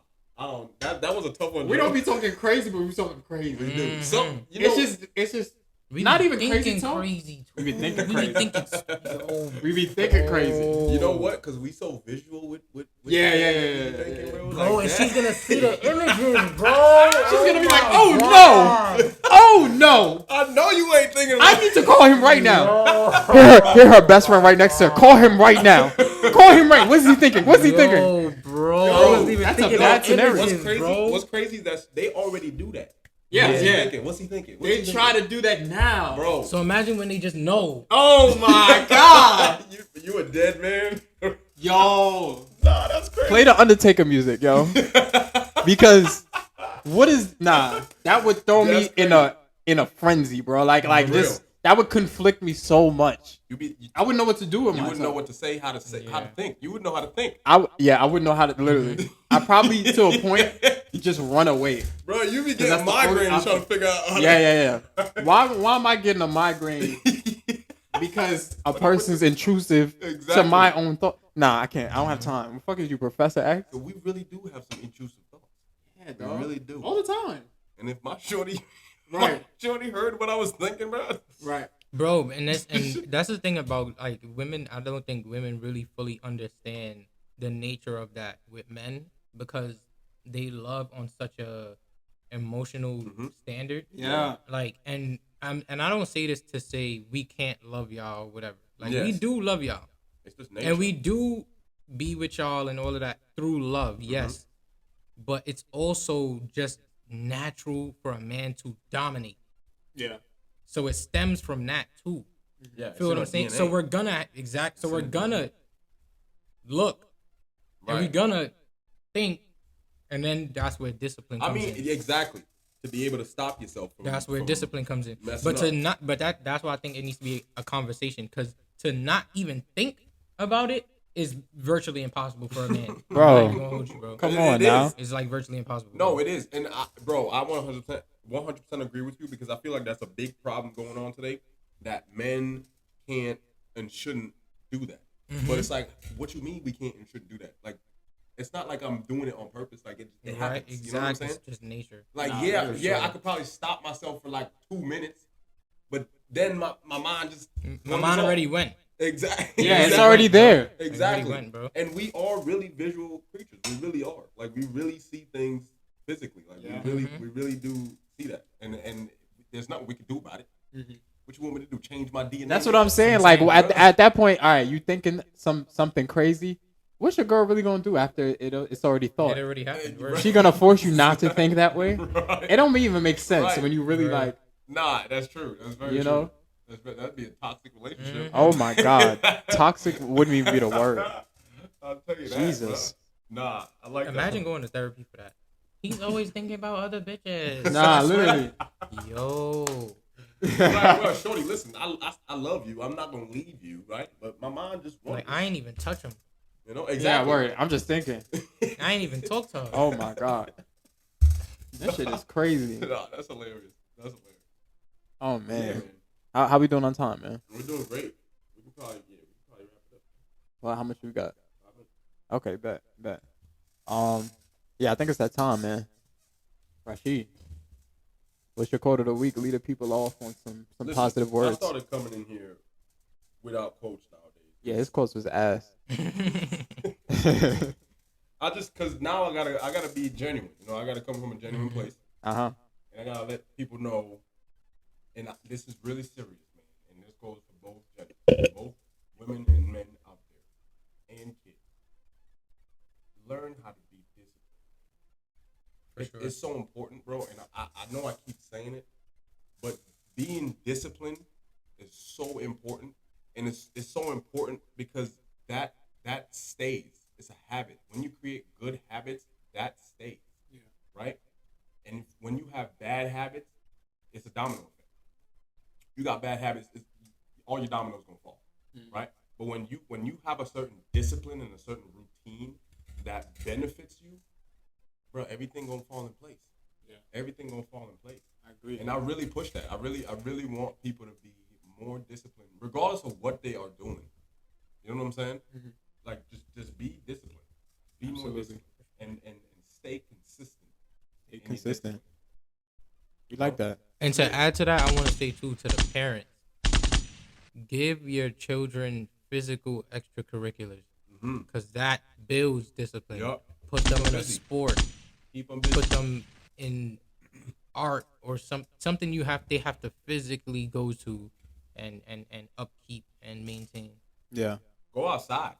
Speaker 2: That was a tough one.
Speaker 1: We don't be talking crazy, but we be talking crazy.
Speaker 2: We do. So,
Speaker 1: it's just
Speaker 6: We
Speaker 1: Not
Speaker 6: be
Speaker 1: even
Speaker 6: thinking
Speaker 1: crazy too. We be thinking
Speaker 6: We
Speaker 1: crazy.
Speaker 6: be thinking, yo,
Speaker 1: We be thinking crazy.
Speaker 2: You know what? Because we so visual with
Speaker 1: Yeah.
Speaker 2: thinking, bro.
Speaker 6: bro,
Speaker 2: Like
Speaker 6: and
Speaker 2: that.
Speaker 6: she's gonna see the images, bro.
Speaker 1: She's gonna be like, oh no, oh no.
Speaker 2: I know you ain't thinking.
Speaker 1: I need to call him right now. Hear her best friend right next to her. Call him right now. Call him right. What's he thinking? What's he thinking?
Speaker 6: Yo, bro.
Speaker 2: Yo,
Speaker 6: I wasn't even
Speaker 1: that's a
Speaker 6: thinking
Speaker 1: bad
Speaker 6: about
Speaker 1: scenario.
Speaker 6: images, bro.
Speaker 2: What's crazy is that they already do that.
Speaker 1: Yeah.
Speaker 2: What's he thinking?
Speaker 1: They try to do that now,
Speaker 2: bro.
Speaker 6: So imagine when they just know.
Speaker 1: Oh my god.
Speaker 2: you a dead man?
Speaker 1: Yo.
Speaker 2: Nah, that's crazy.
Speaker 1: Play the Undertaker music, yo. Because that would throw me in a frenzy, bro. Like this. That would conflict me so much. I wouldn't know what to do with myself.
Speaker 2: You wouldn't know what to say, how to think. You wouldn't know how to think.
Speaker 1: I wouldn't know how to literally. I probably to a point just run away.
Speaker 2: Bro, you be getting migraines trying to figure out. How
Speaker 1: Yeah. Why am I getting a migraine? Because a person's intrusive to my own thought. Nah, I can't. I don't have time. What the fuck is you, Professor X?
Speaker 2: We really do have some intrusive thoughts.
Speaker 1: Yeah, dog.
Speaker 2: We really do.
Speaker 1: All the time.
Speaker 2: And if my shorty,
Speaker 1: Right.
Speaker 2: shorty heard what I was thinking, bro.
Speaker 1: Right.
Speaker 6: Bro, and that's the thing about like women. I don't think women really fully understand the nature of that with men because they love on such a emotional standard.
Speaker 1: Yeah.
Speaker 6: Like, and I don't say this to say we can't love y'all or whatever. Like, we do love y'all.
Speaker 2: It's just nature.
Speaker 6: And we do be with y'all and all of that through love, yes. But it's also just natural for a man to dominate.
Speaker 1: Yeah.
Speaker 6: So it stems from that too.
Speaker 2: Yeah.
Speaker 6: Feel what I'm saying? So we're gonna we're gonna look and we're gonna think, and then that's where discipline comes in.
Speaker 2: Exactly. To be able to stop yourself from
Speaker 6: That's where discipline comes in.
Speaker 2: Messing up.
Speaker 6: That's why I think it needs to be a conversation, because to not even think about it is virtually impossible for a man.
Speaker 1: Bro.
Speaker 6: I'm not gonna hold you, bro.
Speaker 1: Come on now.
Speaker 6: It's like virtually impossible.
Speaker 2: No, it is. And I 100% agree with you, because I feel like that's a big problem going on today, that men can't and shouldn't do that. But it's like, what you mean we can't and shouldn't do that? Like, it's not like I'm doing it on purpose. Like, it happens.
Speaker 6: Right, exactly.
Speaker 2: You know what I'm saying?
Speaker 6: It's just nature.
Speaker 2: Like, I could probably stop myself for like 2 minutes, but then my mind just...
Speaker 6: My mind already went.
Speaker 2: Exactly.
Speaker 1: Yeah, it's already there.
Speaker 2: Exactly.
Speaker 6: Went, bro.
Speaker 2: And we are really visual creatures. We really are. Like, we really see things physically. Like, we really do see that. And there's nothing we can do about it. What you want me to do? Change my DNA?
Speaker 1: That's what I'm saying. Like at that point, all right, you thinking something crazy. What's your girl really gonna do after it's already thought?
Speaker 6: It already happened. Right?
Speaker 1: She gonna force you not to think that way?
Speaker 2: Right.
Speaker 1: It don't even make sense
Speaker 2: Right.
Speaker 1: when you really like.
Speaker 2: Nah, that's true. That's very true.
Speaker 1: know?
Speaker 2: That'd be a toxic relationship.
Speaker 1: Oh my god, toxic wouldn't even be the word.
Speaker 2: I'll tell you that.
Speaker 1: Jesus.
Speaker 2: Bro. Nah, I like
Speaker 6: Imagine
Speaker 2: that.
Speaker 6: going to therapy for that. He's always thinking about other bitches.
Speaker 1: Nah, literally.
Speaker 6: Yo.
Speaker 2: Like, well, shorty, listen, I love you. I'm not gonna leave you, right? But my mind just wants.
Speaker 6: Like, I ain't even touch him.
Speaker 2: You know,
Speaker 1: Yeah,
Speaker 2: exactly.
Speaker 1: word. I'm just thinking.
Speaker 6: I ain't even talk to her.
Speaker 1: Oh my god, that shit is crazy.
Speaker 2: Nah, that's hilarious. That's hilarious.
Speaker 1: Oh
Speaker 2: Yeah,
Speaker 1: man,
Speaker 2: man.
Speaker 1: how we doing on time, man?
Speaker 2: We're doing great. We can probably wrap it up.
Speaker 1: Well, how much we got? Okay, bet. Yeah, I think it's that time, man. Rashid, what's your quote of the week? Lead the people off on some
Speaker 2: Listen,
Speaker 1: positive words.
Speaker 2: I started coming in here without coach nowadays.
Speaker 1: Yeah, his quotes was ass.
Speaker 2: I just, cause now I gotta be genuine. You know, I gotta come from a genuine place, and I gotta let people know. And this is really serious, man. And this goes for both genders, both women and men out there, and kids. Learn how to be disciplined. It's so important, bro. And I know I keep saying it, but being disciplined is so important, and it's so important because that stays. It's a habit. When you create good habits, that stays. Yeah. Right? And when you have bad habits, it's a domino effect. You got bad habits, all your dominoes gonna fall. Right? But when you have a certain discipline and a certain routine that benefits you, bro, everything gonna fall in place. Yeah. Everything gonna fall in place.
Speaker 1: I agree.
Speaker 2: And I really push that. I really want people to be more disciplined, regardless of what they are doing. You know what I'm saying? Mm-hmm. Like, just be disciplined. Be more disciplined. And stay consistent.
Speaker 1: Stay consistent. You like that?
Speaker 6: And to add to that, I want to say too to the parents, give your children physical extracurriculars because that builds discipline.
Speaker 2: Yup.
Speaker 6: Put them in a sport.
Speaker 2: Keep them busy.
Speaker 6: Put them in art or something they have to physically go to and upkeep and maintain.
Speaker 1: Yeah.
Speaker 2: Go outside.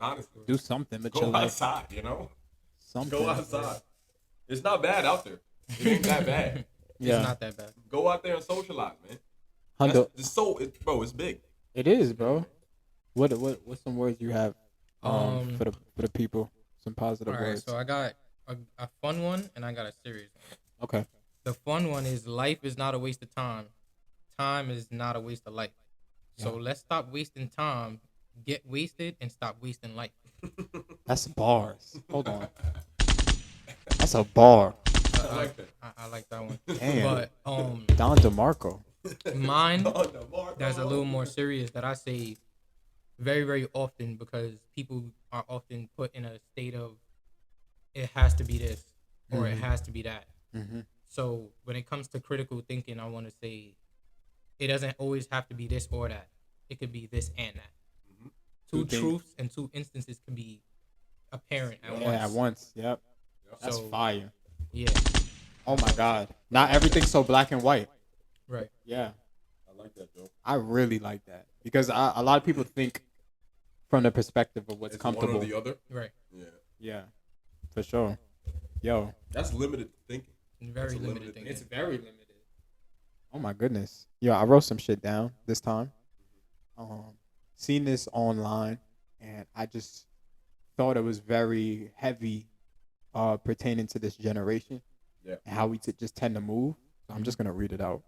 Speaker 2: Honestly.
Speaker 1: Do something, but
Speaker 2: go outside, you know?
Speaker 1: Something.
Speaker 2: Go outside. It's not bad out there. It ain't that bad.
Speaker 6: It's not that bad.
Speaker 2: Go out there and socialize, man.
Speaker 1: HUNDO.
Speaker 2: Bro, it's big.
Speaker 1: It is, bro. What's some words you have for the people? Some positive
Speaker 6: all right,
Speaker 1: words.
Speaker 6: So I got a fun one and I got a serious one.
Speaker 1: Okay.
Speaker 6: The fun one is life is not a waste of time. Time is not a waste of life. So let's stop wasting time, get wasted, and stop wasting life.
Speaker 1: That's bars. Hold on. That's a bar.
Speaker 2: I like that.
Speaker 6: I like that one.
Speaker 1: Damn.
Speaker 6: But
Speaker 1: Don DeMarco.
Speaker 6: mine that's a little more serious that I say very, very often because people are often put in a state of it has to be this or it has to be that.
Speaker 1: Mm-hmm.
Speaker 6: So when it comes to critical thinking, I want to say it doesn't always have to be this or that. It could be this and that. Mm-hmm. Two truths and two instances can be apparent at once.
Speaker 1: Yeah, at once. Yep. That's fire.
Speaker 6: Yeah.
Speaker 1: Oh my God. Not everything's so black and white.
Speaker 6: Right.
Speaker 1: Yeah.
Speaker 2: I like that, Joe.
Speaker 1: I really like that because a lot of people think from the perspective of what's
Speaker 2: it's
Speaker 1: comfortable.
Speaker 2: One or the other.
Speaker 6: Right.
Speaker 2: Yeah.
Speaker 1: Yeah. For sure. Yo.
Speaker 2: That's limited thinking.
Speaker 6: Very limited thinking.
Speaker 1: It's very limited. Oh my goodness. Yo, I wrote some shit down this time. Seen this online and I just thought it was very heavy pertaining to this generation.
Speaker 2: Yeah.
Speaker 1: And how we just tend to move. So I'm just gonna read it out.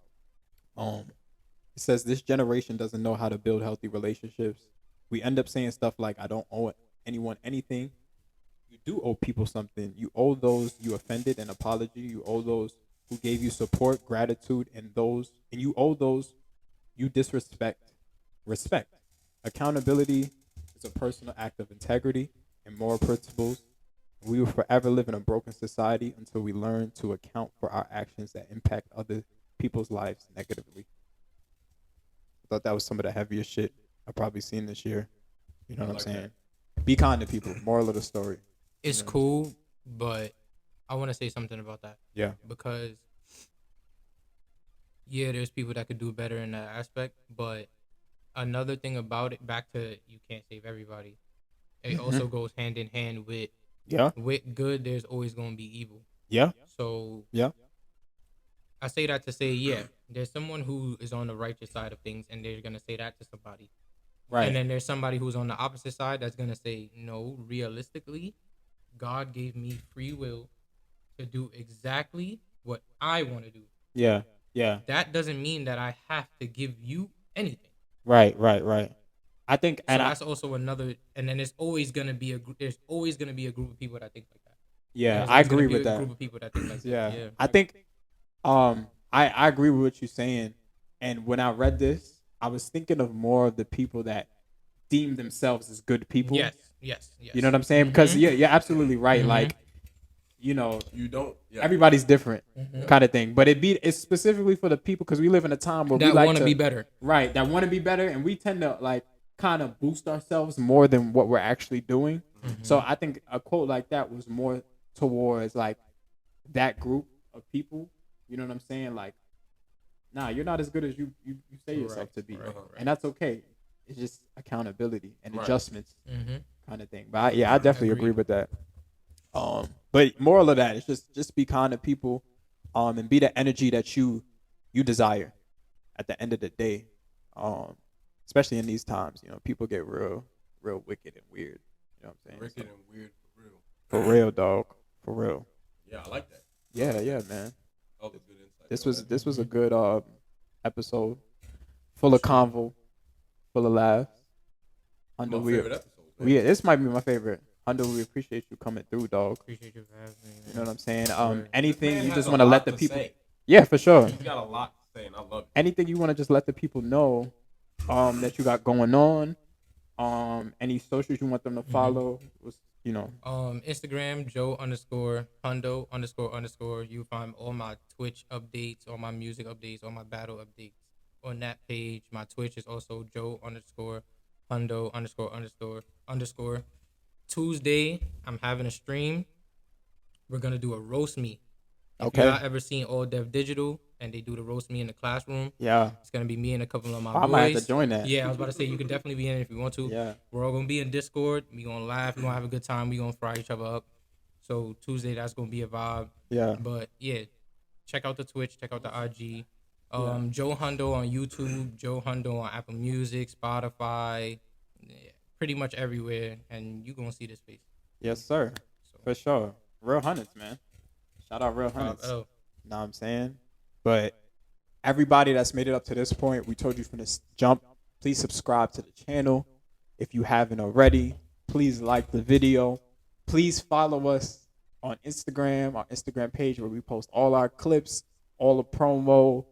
Speaker 1: It says this generation doesn't know how to build healthy relationships. We end up saying stuff like, I don't owe anyone anything. You do owe people something. You owe those you offended an apology. You owe those who gave you support, gratitude, and you owe those you disrespect respect. Accountability is a personal act of integrity and moral principles. We will forever live in a broken society until we learn to account for our actions that impact other people's lives negatively. I thought that was some of the heaviest shit I've probably seen this year. You know what I'm saying? Be kind to people. Moral of the story.
Speaker 6: It's cool, but I want to say something about that.
Speaker 1: Yeah.
Speaker 6: Because, yeah, there's people that could do better in that aspect, but another thing about it, back to you can't save everybody, it also goes hand in hand with with good, there's always going to be evil.
Speaker 1: Yeah.
Speaker 6: So,
Speaker 1: yeah.
Speaker 6: I say that to say, there's someone who is on the righteous side of things, and they're going to say that to somebody.
Speaker 1: Right.
Speaker 6: And then there's somebody who's on the opposite side that's going to say, no, realistically, God gave me free will to do exactly what I want to do.
Speaker 1: Yeah. Yeah.
Speaker 6: That doesn't mean that I have to give you anything.
Speaker 1: Right. I think,
Speaker 6: and that's also another. And then there's always gonna be a group of people that think like that.
Speaker 1: Yeah, I agree with that.
Speaker 6: Group of people that think like that.
Speaker 1: Yeah, I think, I agree with what you're saying. And when I read this, I was thinking of more of the people that deem themselves as good people.
Speaker 6: Yes.
Speaker 1: You know what I'm saying? Because you're absolutely right. Like, you know, everybody's different, kind of thing. But it's specifically for the people because we live in a time where
Speaker 6: that
Speaker 1: we like
Speaker 6: want to be better.
Speaker 1: Right, that want to be better, and we tend to like kind of boost ourselves more than what we're actually doing. So I think a quote like that was more towards like that group of people. You know what I'm saying? Like, nah, you're not as good as you say yourself to be, and that's okay. It's just accountability and adjustments, kind of thing. But I definitely agree with that. But moral of that is just be kind to people, and be the energy that you desire. At the end of the day, especially in these times, you know, people get real wicked and weird. You know what I'm saying?
Speaker 2: Wicked and weird for real.
Speaker 1: For real, dog. For real.
Speaker 2: Yeah, I like that.
Speaker 1: Yeah, man.
Speaker 2: That was a good insight.
Speaker 1: This was a good episode, full of convo, full of laughs.
Speaker 2: My favorite episode.
Speaker 1: This might be my favorite. HUNDO, we appreciate you coming through, dog.
Speaker 6: Appreciate you for having me. Man.
Speaker 1: You know what I'm saying?
Speaker 2: Right.
Speaker 1: Anything you just want to let the people.
Speaker 2: Say.
Speaker 1: Yeah, for sure.
Speaker 2: You got a lot to say, and I love it.
Speaker 1: Anything you want to just let the people know, that you got going on, any socials you want them to follow, you know.
Speaker 6: Instagram, Joe_Hundo__. You find all my Twitch updates, all my music updates, all my battle updates on that page. My Twitch is also Joe_Hundo___. Tuesday, I'm having a stream. We're gonna do a roast me. If y'all ever seen All Dev Digital and they do the roast me in the classroom, it's gonna be me and a couple of my boys.
Speaker 1: I might have to join that.
Speaker 6: Yeah, I was about to say you can definitely be in if you want to.
Speaker 1: Yeah,
Speaker 6: we're all gonna be in Discord. We gonna laugh. We gonna have a good time. We gonna fry each other up. So Tuesday, that's gonna be a vibe.
Speaker 1: Yeah.
Speaker 6: But yeah, check out the Twitch. Check out the IG. Joe Hundo on YouTube. Joe Hundo on Apple Music, Spotify, pretty much everywhere, and you gonna see this face.
Speaker 1: Yes, sir. For sure. Real HUNNITS, man. Shout out Real HUNNITS. Know what I'm saying? But everybody that's made it up to this point, we told you from this jump, please subscribe to the channel. If you haven't already, please like the video. Please follow us on Instagram, our Instagram page where we post all our clips, all the promo,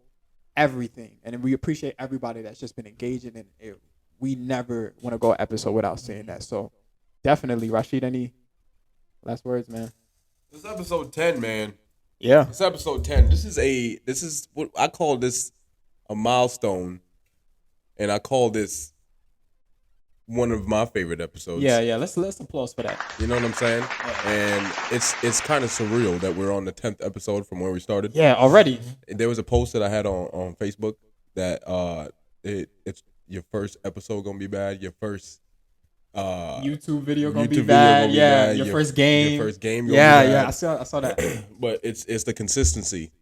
Speaker 1: everything. And we appreciate everybody that's just been engaging in it. We never want to go an episode without saying that. So definitely, Rashid, any last words, man?
Speaker 2: This is episode 10, man.
Speaker 1: Yeah.
Speaker 2: It's episode 10. This is what I call this a milestone. And I call this one of my favorite episodes.
Speaker 1: Yeah. Let's applause for that.
Speaker 2: You know what I'm saying? And it's kind of surreal that we're on the 10th episode from where we started.
Speaker 1: Yeah, already.
Speaker 2: There was a post that I had on Facebook that it's your first episode gonna be bad. Your first
Speaker 1: YouTube video gonna be bad. Yeah, your first game.
Speaker 2: Your first game. Yeah.
Speaker 1: I saw that.
Speaker 2: But it's the consistency.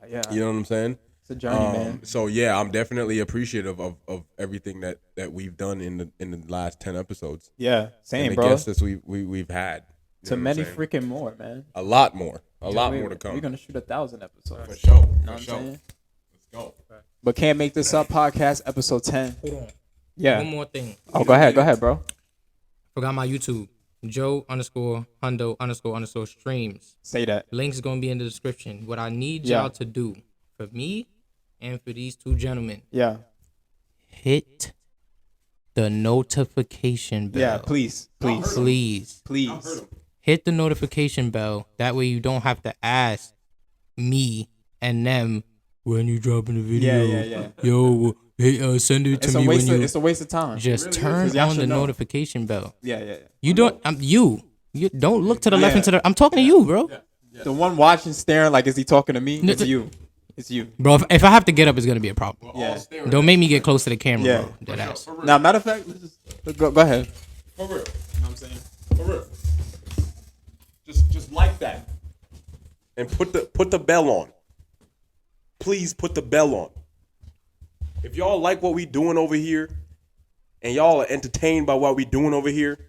Speaker 1: Yeah.
Speaker 2: You know what I'm saying?
Speaker 1: It's a journey, man.
Speaker 2: So yeah, I'm definitely appreciative of everything that we've done in the last 10 episodes.
Speaker 1: Yeah, same,
Speaker 2: and
Speaker 1: bro.
Speaker 2: The guests that we've had.
Speaker 1: To many freaking more, man.
Speaker 2: A lot more. A lot more to come.
Speaker 1: We're gonna shoot 1,000 episodes.
Speaker 2: For sure.
Speaker 1: You know what I'm
Speaker 2: sure.
Speaker 1: saying?
Speaker 2: Let's go.
Speaker 1: But Can't Make This Up podcast, episode 10.
Speaker 6: Hold on.
Speaker 1: Yeah.
Speaker 6: One more thing.
Speaker 1: Oh, go ahead, bro.
Speaker 6: Forgot my YouTube. Joe_Hundo__ streams.
Speaker 1: Say that.
Speaker 6: Link's gonna be in the description. What I need y'all to do for me and for these two gentlemen.
Speaker 1: Yeah.
Speaker 6: Hit the notification bell.
Speaker 1: Yeah, please.
Speaker 6: Hit the notification bell. That way you don't have to ask me and them when you dropping the video.
Speaker 1: Yeah.
Speaker 6: Yo, hey, send it to me when you.
Speaker 1: It's a waste of time.
Speaker 6: Just turn on the notification bell.
Speaker 1: Yeah.
Speaker 6: You don't. You don't look to the left and to the. I'm talking to you, bro.
Speaker 1: Yeah. The one watching, staring like, is he talking to me? It's you. It's you.
Speaker 6: Bro, if I have to get up, it's going to be a problem.
Speaker 1: Yeah.
Speaker 6: Don't make me get close to the camera,
Speaker 1: Yeah.
Speaker 6: bro. Dead ass.
Speaker 1: Now, matter of fact, let's go ahead.
Speaker 2: For real.
Speaker 1: You know what I'm saying?
Speaker 2: For real. Just like that. And put the bell on. Please put the bell on. If y'all like what we doing over here and y'all are entertained by what we doing over here,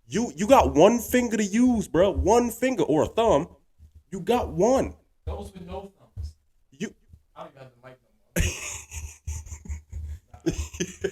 Speaker 2: you got one finger to use, bro. One finger or a thumb. You got one.
Speaker 1: Those with no thumbs.
Speaker 2: I
Speaker 1: don't even have the mic no more.